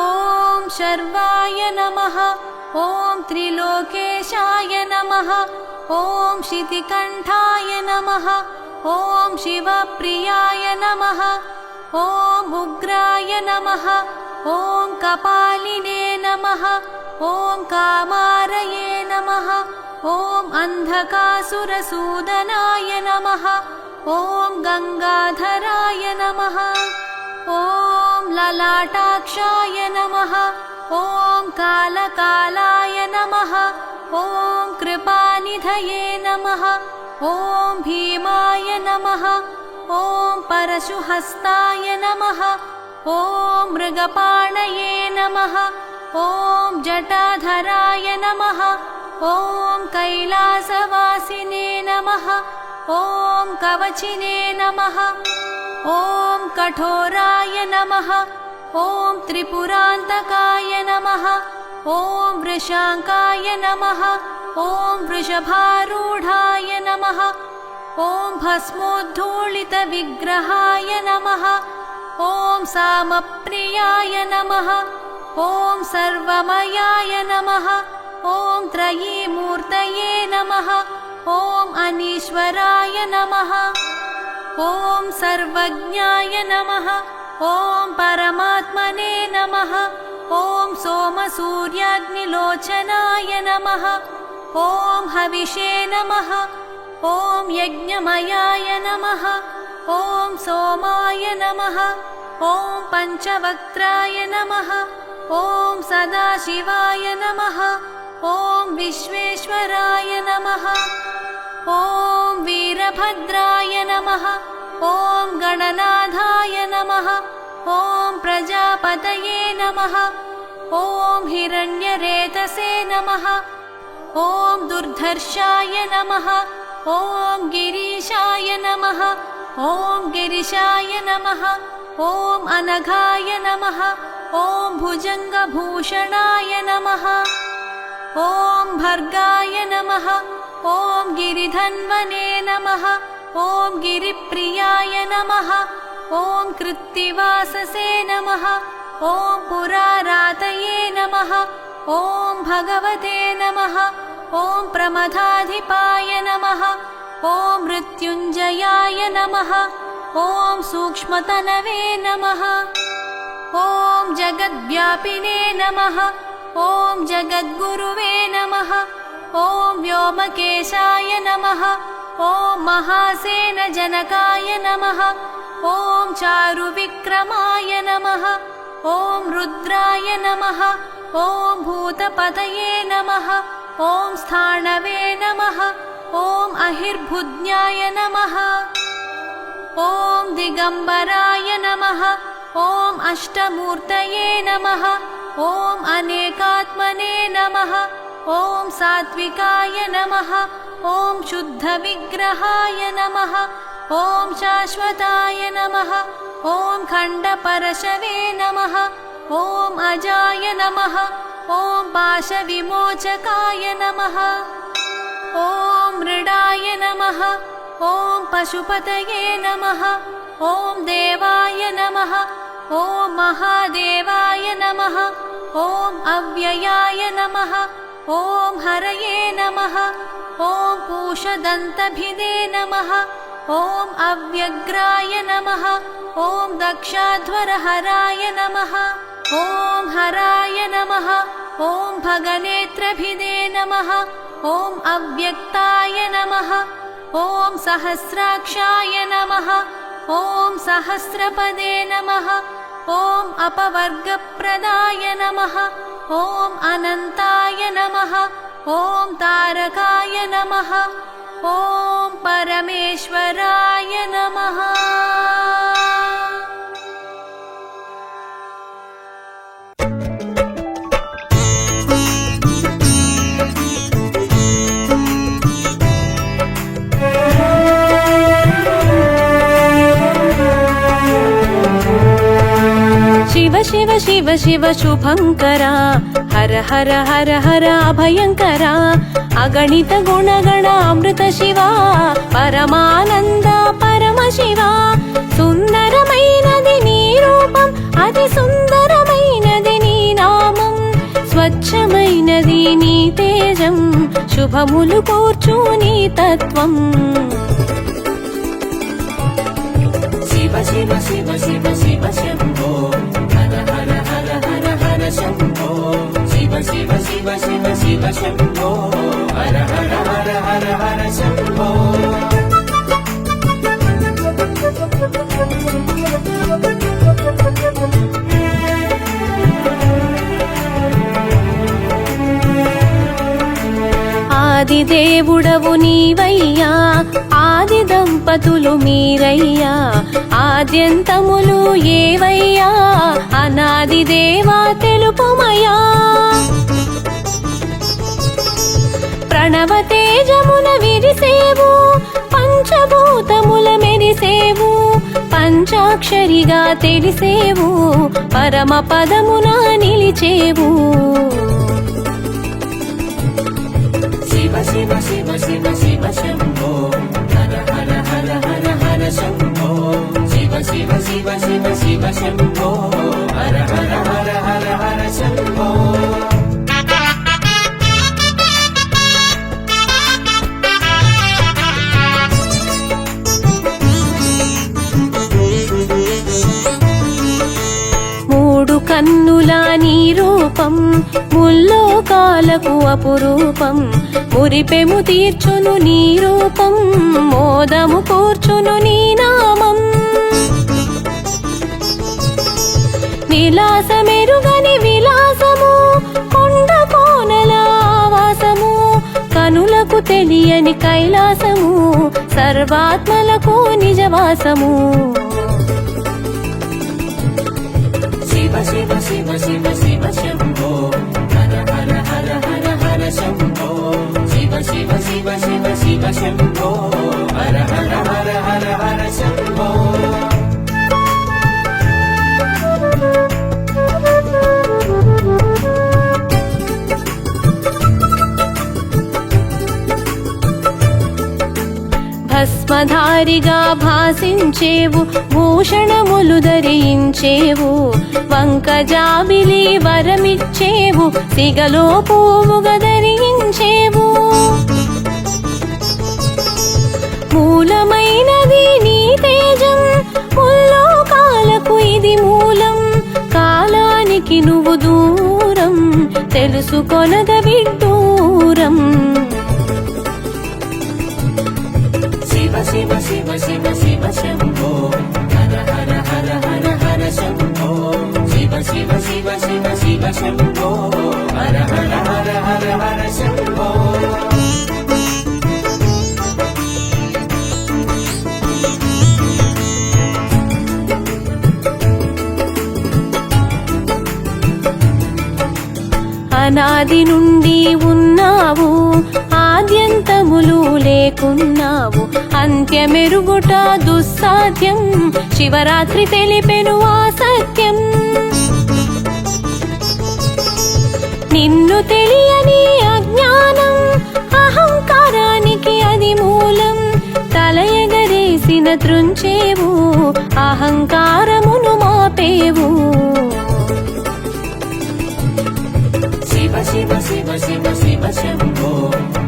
ॐ शर्वाय नमः ॐ त्रिलोकेशाय नमः ॐ शितिकण्ठाय नमः ॐ शिवप्रियाय नमः ॐ उग्राय नमः ॐ कपालिने नमः ॐ कामारये नमः ॐ अन्धकासुरसूदनाय नमः ॐ गङ्गाधराय नमः ॐ ललाटाक्षाय नमः ॐ कालकालाय नमः ॐ कृपानिधये नमः ॐ भीमाय नमः ॐ परशुहस्ताय नमः ॐ मृगपाणये नमः ॐ जटाधराय नमः ॐ कैलासवासिने नमः ॐ कवचिने नमः ॐ कठोराय नमः ॐ त्रिपुरान्तकाय नमः ॐ वृषाङ्काय नमः ॐ वृषभारूढाय नमः ॐ भस्मोद्धूलितविग्रहाय नमः ॐ सामप्रियाय नमः ॐ सर्वमयाय नमः ॐ त्रयीमूर्तये नमः ॐ अनीश्वराय नमः ॐ सर्वज्ञाय नमः ॐ परमात्मने नमः ॐ सोमसूर्याग्निलोचनाय नमः ॐ हविषे नमः ॐ यज्ञमयाय नमः ॐ सोमाय नमः ॐ पञ्चवक्त्राय नमः ॐ सदाशिवाय नमः ॐ विश्वेश्वराय नमः ॐ वीरभद्राय नमः ॐ गणनाथाय नमः ॐ प्रजापतये नमः ॐ हिरण्यरेतसे नमः ॐ दुर्धर्षाय नमः ॐ गिरीशाय नमः ॐ गिरिशाय नमः ॐ अनघाय नमः ॐ भुजङ्गभूषणाय नमः ॐ भर्गाय नमः ॐ गिरिधन्वने नमः ॐ गिरिप्रियाय नमः ॐ कृत्तिवाससे नमः ॐ पुरारातये नमः ॐ भगवते नमः ॐ प्रमथाधिपाय नमः ॐ मृत्युञ्जयाय नमः ॐ सूक्ष्मतनवे नमः ॐ जगद्व्यापिने नमः ॐ जगद्गुरुवे नमः ॐ व्योमकेशाय नमः ॐ महासेनजनकाय नमः ॐ चारुविक्रमाय नमः ॐ रुद्राय नमः ॐ भूतपतये नमः ॐ स्थाणवे नमः ॐ अहिर्भुज्ञाय नमः ॐ दिगम्बराय नमः ॐ अष्टमूर्तये नमः ॐ अनेकात्मने नमः ॐ सात्विकाय नमः ॐ शुद्धविग्रहाय नमः ॐ शाश्वताय नमः ॐ खण्डपरशवे नमः ॐ अजाय नमः ॐ पाशविमोचकाय नमः ॐ मृडाय नमः ॐ पशुपतये नमः ॐ देवाय नमः ॐ महादेवाय नमः ॐ अव्ययाय नमः ॐ हरये नमः ॐ पूषदन्तभिदे नमः ॐ अव्यग्राय नमः ॐ दक्षाध्वरहराय नमः ॐ हराय नमः ॐ भगनेत्रभिदे नमः ॐ अव्यक्ताय नमः ॐ सहस्राक्षाय नमः ॐ सहस्रपदे नमः ॐ अपवर्गप्रदाय नमः ॐ अनन्ताय नमः ॐ तारकाय नमः ॐ परमेश्वराय नमः। शिव शिव शिव शिव शुभङ्करा हर हर हर हर अभयङ्करा अगणित गुणगण अमृत शिवा परमानन्द परम शिवा सुन्दरमैनदि नी रूपं अति सुन्दरमैनदि नी नामं स्वच्छमैनदि नी तेजं शुभमुलु कूर्चु नी तत्त्वम्। शिव शिव शिव शिव शिव शम्भो हर हर हर हर हर शम्भो शिव शिव शिव शिव शिव शम्भो हर हर हर हर हर शम्भो। ఆదిదేవుడవు నీవయ్యా ఆది దంపతులు మీరయ్యా ఆద్యంతములు ఏవయ్యా అనాది దేవా తెలుపుమయ్యా। ప్రణవ తేజమున విరిసేవు పంచభూతముల మెరిసేవు పంచాక్షరిగా తెలిసేవు పరమ పదమున నిలిచేవు। शिव शिव शिव शिव शिव शम्भो हर हर हर हर हर शम्भो शिव शिव शिव शिव शिव शम्भो हर हर हर हर हर शम्भो। మూడు కన్నుల నీ రూపం ముల్లోకాలకు అపురూపం మురిపెము తీర్చును నీ రూపం మోదము కూర్చును నీ నామం। విలాసమెరుగని విలాసము కొండ కోనల ఆవాసము కనులకు తెలియని కైలాసము సర్వాత్మలకు నిజవాసము। शिव शिव शिव शिव शिव शम्भो हर हर हर हर हर शम्भो शिव शिव शिव शिव शिव शम्भो हर हर हर हर हर शम्भो। భస్మధారిగా భాసించేవు భూషణములు ధరించేవు వంకజాబిలి వరమిచ్చేవు సిగలో పువ్వుగా ధరించేవు। మూలమైనది నీ తేజం ముల్లోకాలకు ఇది మూలం కాలానికి నువ్వు దూరం తెలుసుకొనగ విడ్డూరం। शिव शिव शिव शिव शिव शम्भो हर हर हर हर हर शम्भो शिव शिव शिव शिव शिव शम्भो हर हर हर हर हर शम्भो। అనాది నుండి ఉన్నావు ఆద్యంతములు లేకున్నావు అంత్యమెరుగుట దుస్సాధ్యం శివరాత్రి తెలిపెను ఆ సత్యం। నిన్ను తెలియని అజ్ఞానం అహంకారానికి అది మూలం తల ఎగరేసిన త్రుంచేవు అహంకారమును మాపేవు। शिव शिव शिव शिव शिव शम्भो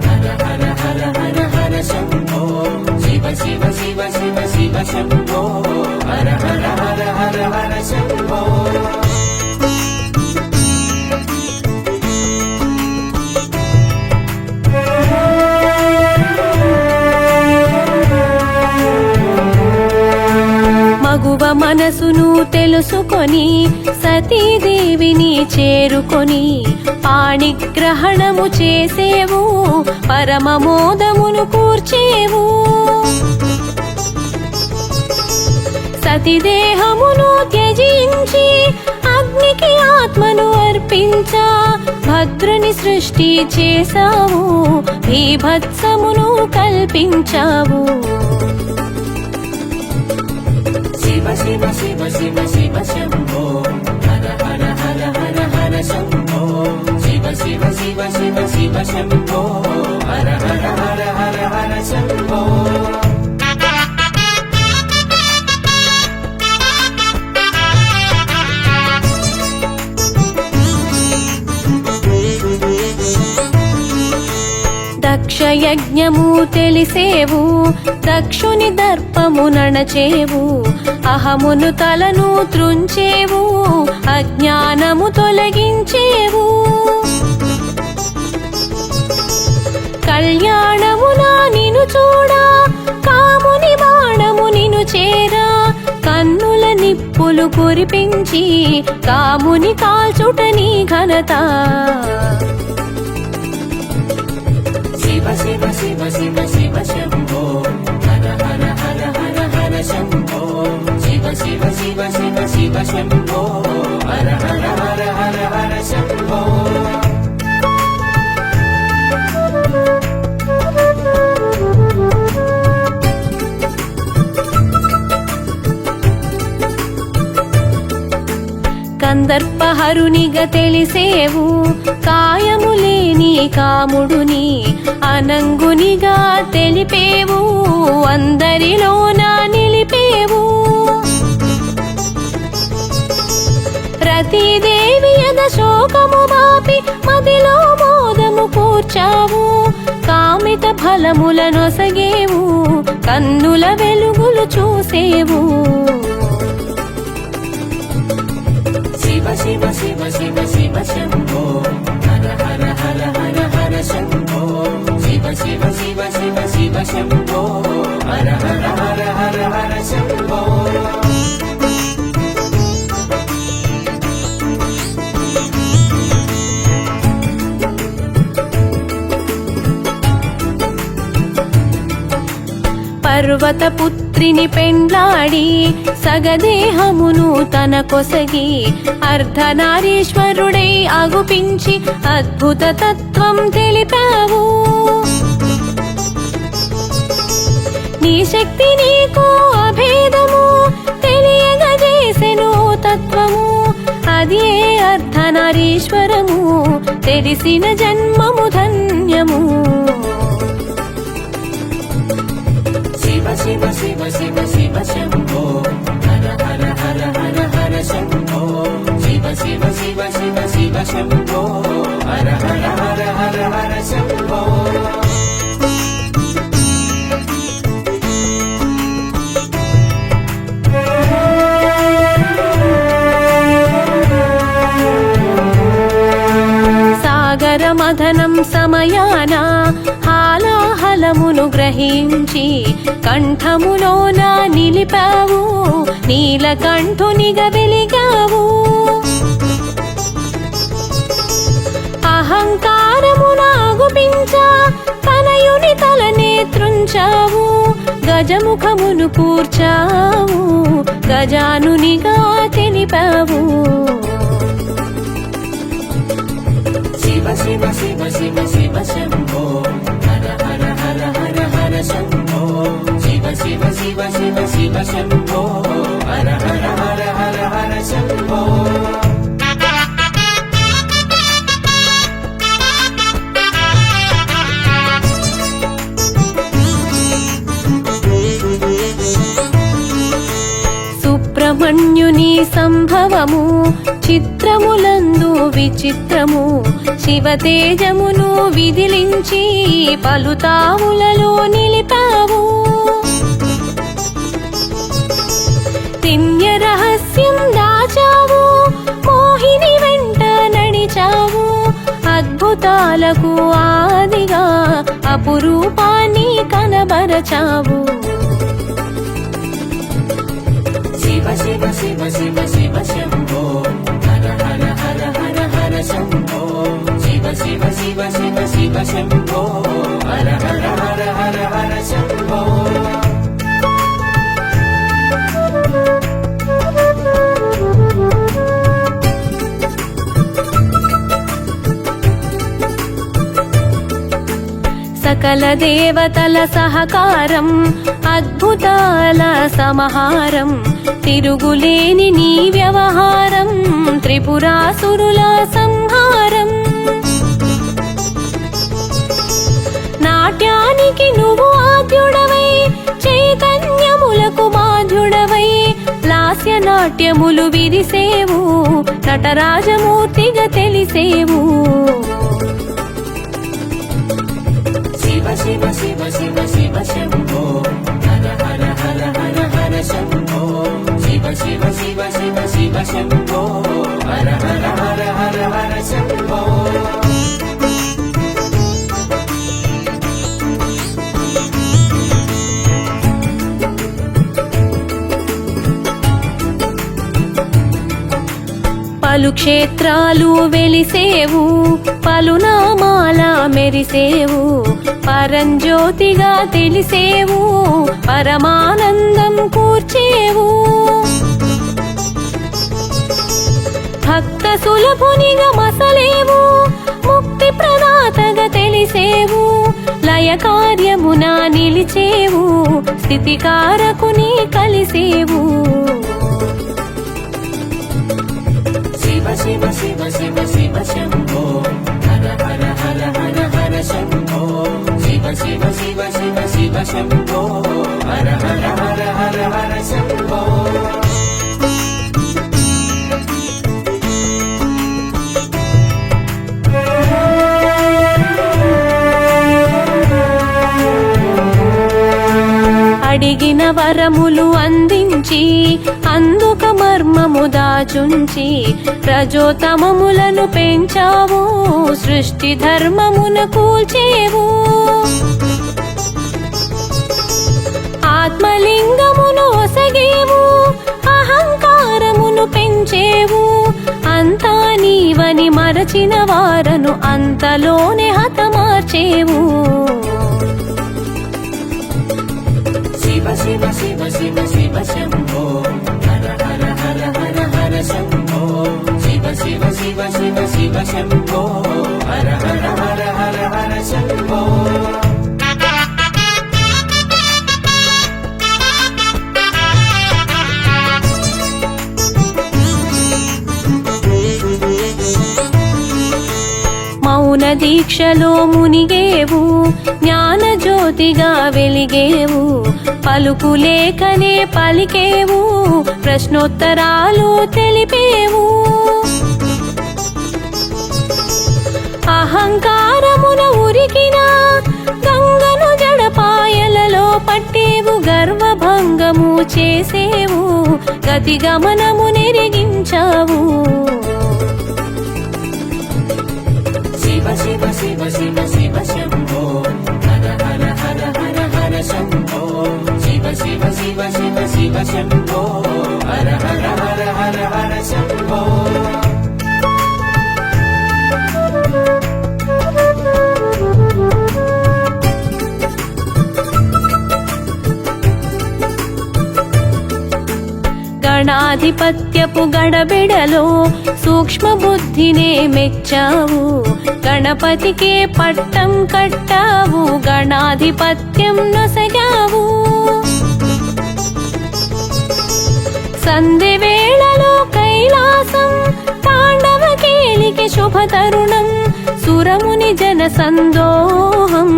हर हर हर हर हर शम्भो शिव शिव शिव शिव शिव शम्भो हर हर हर हर हर शम्भो। మగువ మనసును తెలుసుకొని సతీదేవిని చేరుకొని పాణిగ్రహణము చేసేవు, పరమమోదమును కూర్చేవు. సతిదేహమును త్యజించి అగ్నికి ఆత్మను అర్పించా, భద్రుని సృష్టి చేసావు, భీభత్సమును కల్పించావు. శివ శివ శివ శివ శివ శంభో హర హర హర హర హర శంభో. శివ శివ శివ శివ శివ శంభో హర హర హర హర హర శంభో. దక్షయజ్ఞము తెలిసేవు, దక్షుని దర్పము నడచేవు, అహమును తలను త్రుంచేవు, అజ్ఞానము తొలగించేవు. కళ్యాణమునా నిను చూడా, కాముని బాణము నిను చేరా, కన్నుల నిప్పులు కురిపించి కాముని కాల్చుట నీ ఘనత. శివ శివ శివ శివ శివ శంభో హర హర హర హర హర శంభో. శివ శివ శివ శివ శివ శంభో హర హర హర హర హర శంభో. కందర్పహరునిగా తెలిసేవు, కాయము లేని కాముడుని అనంగునిగా తెలిపేవు, అందరిలోన నిలిపేవు. రతీదేవి యద శోకము బాపి మదిలో మోదము కూర్చావు, కామిత ఫలములనొసగేవు, కన్నుల వెలుగులు చూసేవు. శివ శివ శివ శివ శివ శంభో హర హర హర హర హర శంభో. శివ శివ శివ శివ శివ శంభో హర హర హర హర హర శంభో. పర్వత పుత్రిని పెండ్లాడి సగదేహమును తన కొసగి అర్ధనారీశ్వరుడై అగుపించి అద్భుత తత్వం తెలిపావు. నీ శక్తి నీకు అభేదము తెలియగజేసెను తత్వము, అది అర్ధనారీశ్వరము తెలిసిన జన్మము ధన్యము. శివ శివ శివ శివ శివ శంభో హర హర హర హర హర శంభో. శివ శివ శివ శివ శివ శంభో హర హర హర హర హర శంభో. సాగర మథనం సమయాన హాలాహలమును గ్రహించి కంఠములోన నిలిపావు, నీలకంఠునిగా వెలిగావు. అహంకారమునాగుపించా తనయుని తలనే త్రుంచావు, గజముఖమును కూర్చావు, గజానునిగా తెలిపావు. శివ శివ శివ శివ శివ శంభో హర హర హర హర హర శంభో. శివ శివ శివ శివ శివ శంభో హర హర హర హర హర శంభో. సుబ్రహ్మణ్యుని సంభవము చిత్రములందు విచిత్రము, శివతేజమును విదిలించి పలుతావులలో నిలిపావు. దివ్య రహస్యం దాచావు, మోహిని వెంట నడిచావు, అద్భుతాలకు ఆదిగా అపురూపాన్ని కనబరచావు. శివ శివ శివ శివ శివ శంభో హర హర హర హర హర శంభో శివ శివ శివ శివ శివ శంభో హర హర హర హర హర శంభో సకల దేవతల సహకారం అద్భుతాల సమహారం తిరుగులేని నీ వ్యవహారం త్రిపురాసురుల సంహారం నాట్యానికి నువ్వు ఆద్యుడవై చైతన్యములకు బాధ్యుడవై లాస్య నాట్యములు విరిసేవు నటరాజమూర్తిగా తెలిసేవు శివ శివ శివ శివ శివ శంభో హర హర హర హర హర శంభో శివ శివ శివ శివ శివ శంభో హర హర హర హర హర శంభో పలు క్షేత్రాలు వెలిసేవు పలునామాల మెరిసేవు పరంజ్యోతిగా తెలిసేవు పరమానందం కూర్చేవు భక్త సులభునిగా మసలేవు ముక్తి ప్రదాతగా తెలిసేవు లయ కార్యమున నిలిచేవు స్థితికారకుని కలిసేవు శివ శివ శివ శివ శివ శంభో హర హర హర హర హర శంభో శివ శివ శివ శివ శివ శంభో హర హర హర హర హర శంభో అడిగిన వరములు అందించి అందుక మర్మము దాచుంచి రజోతమములను పెంచావు సృష్టి ధర్మమున కూల్చేవు ఆత్మలింగమును ఒసగేవు అహంకారమును పెంచేవు అంతా నీవని మరచిన వారను అంతలోనే హతమార్చేవు శివ శివ శివ శివ శివ శంభో హర హర హర హర హర శంభో శివ శివ శివ శివ శివ శంభో హర హర హర హర హర శంభో మౌన దీక్షలో మునిగేవు జ్ఞాన జ్యోతిగా వెలిగేవు పలుకులేకనే పలికేవు ప్రశ్నోత్తరాలు తెలిపేవు అహంకారమున ఉరికిన గంగను జడపాయలలో పట్టేవు గర్వభంగము చేసేవు గతి గమనము నెరిగించావు శివ శివ శివ శివ శివ శంభో హర హర హర హర హర శంభో శివ శివ శివ శివ శివ శంభో హర హర హర హర హర శంభో గణాధిపత్యపు గడబిడలో సూక్ష్మ బుద్ధినే మెచ్చావు గణపతికే పట్టం కట్టావు గణాధిపత్యం నొసగావు సంధి వేళలో కైలాసం తాండవ కేలికి శుభ తరుణం సురముని జన సందోహం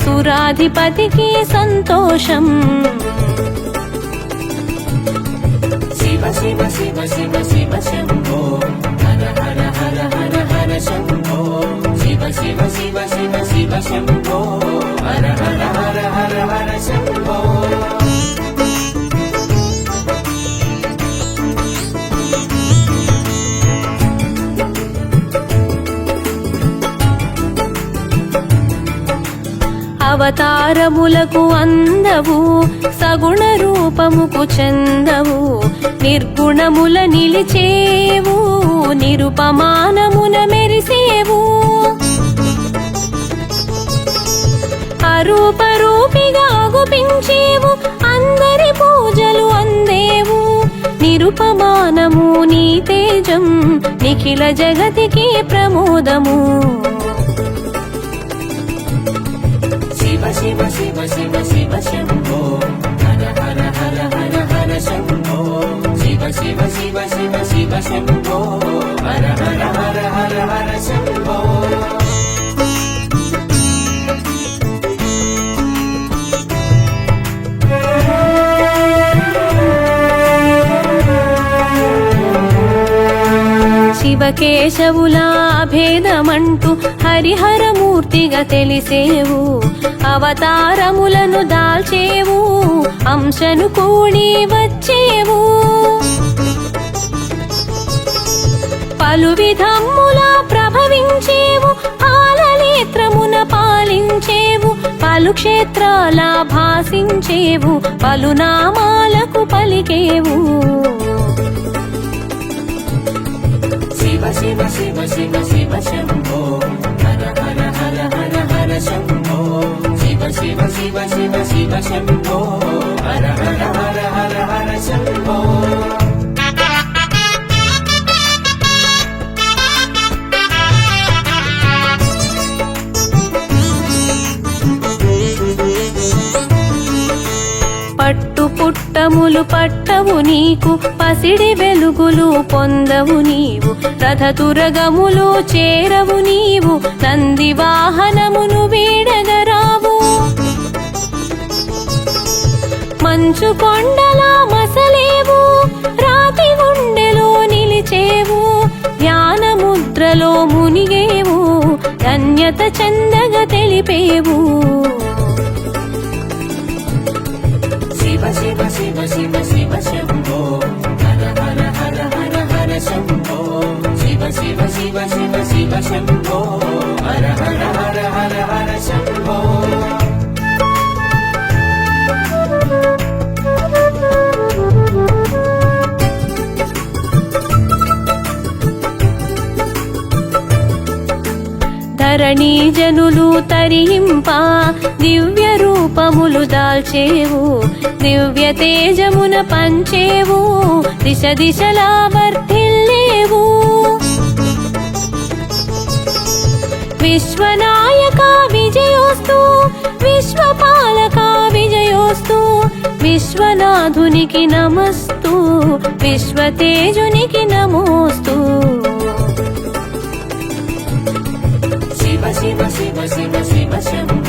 సురాధిపతికి సంతోషం శివ శివ శివ శివ శివ శంభో హర హర హర హర హర శంభో శివ శివ శివ శివ శివ శంభో హర హర హర హర హర శంభో అవతారములకు అందవు సగుణ రూపముకు చందవు నిర్గుణముల నిలిచేవు నిరుపమానమున మెరిసేవు అరూపరూపిగా గుపించేవు అందరి పూజలు అందేవు నిరుపమానము నీ తేజం నిఖిల జగతికి ప్రమోదము శివ శివ శివ శివ శివ శంభో హర హర హర హర హర శంభో శివ శివ శివ శివ శివ శంభో హర హర హర హర హర శంభో శివకేశవుల భేదమంటూ హరిహరమూర్తిగా తెలిసేవు అవతారములను దాల్చేవు అంశను కూడి వచ్చేవు పలు విధముల ప్రభవించేవు పాలనేత్రమున పాలించేవు పలు క్షేత్రాల భాసించేవు పలు నామాలకు పలికేవు శివ శివ శివ శివ శివ శంభో హర హర హర హర హర శంభో శివ శివ శివ శివ శివ శంభో హర హర హర హర హర శంభో పట్టు పుట్టములు పట్టవు నీకు పసిడి వెలుగులు పొందవు నీవు రథతురగములు చేరవు నీవు నంది వాహనమును వీడగరావు మంచు కొండలా మసలేవు రాతి గుండెలో నిలిచేవు ధ్యాన ముద్రలో మునిగేవు ధన్యత చందగా తెలిపేవు శివ శివ శివ శివ శివ శంభో హర హర హర హర హర శంభో శివ శివ శివ శివ శివ శంభో హర హర హర హర హర శంభో ధరణీ జనులు తరింప దివ్య రూపములు దాల్చేవు దివ్య తేజమున పంచేవు దిశ దిశలా వర్ధిల్లేవు విశ్వనాయక విజయోస్తు విశ్వపాలక విజయోస్తు విశ్వనాథునికి నమస్తు విశ్వతేజునికి నమోస్తు శివ శివ శివ శివ శివ శంభో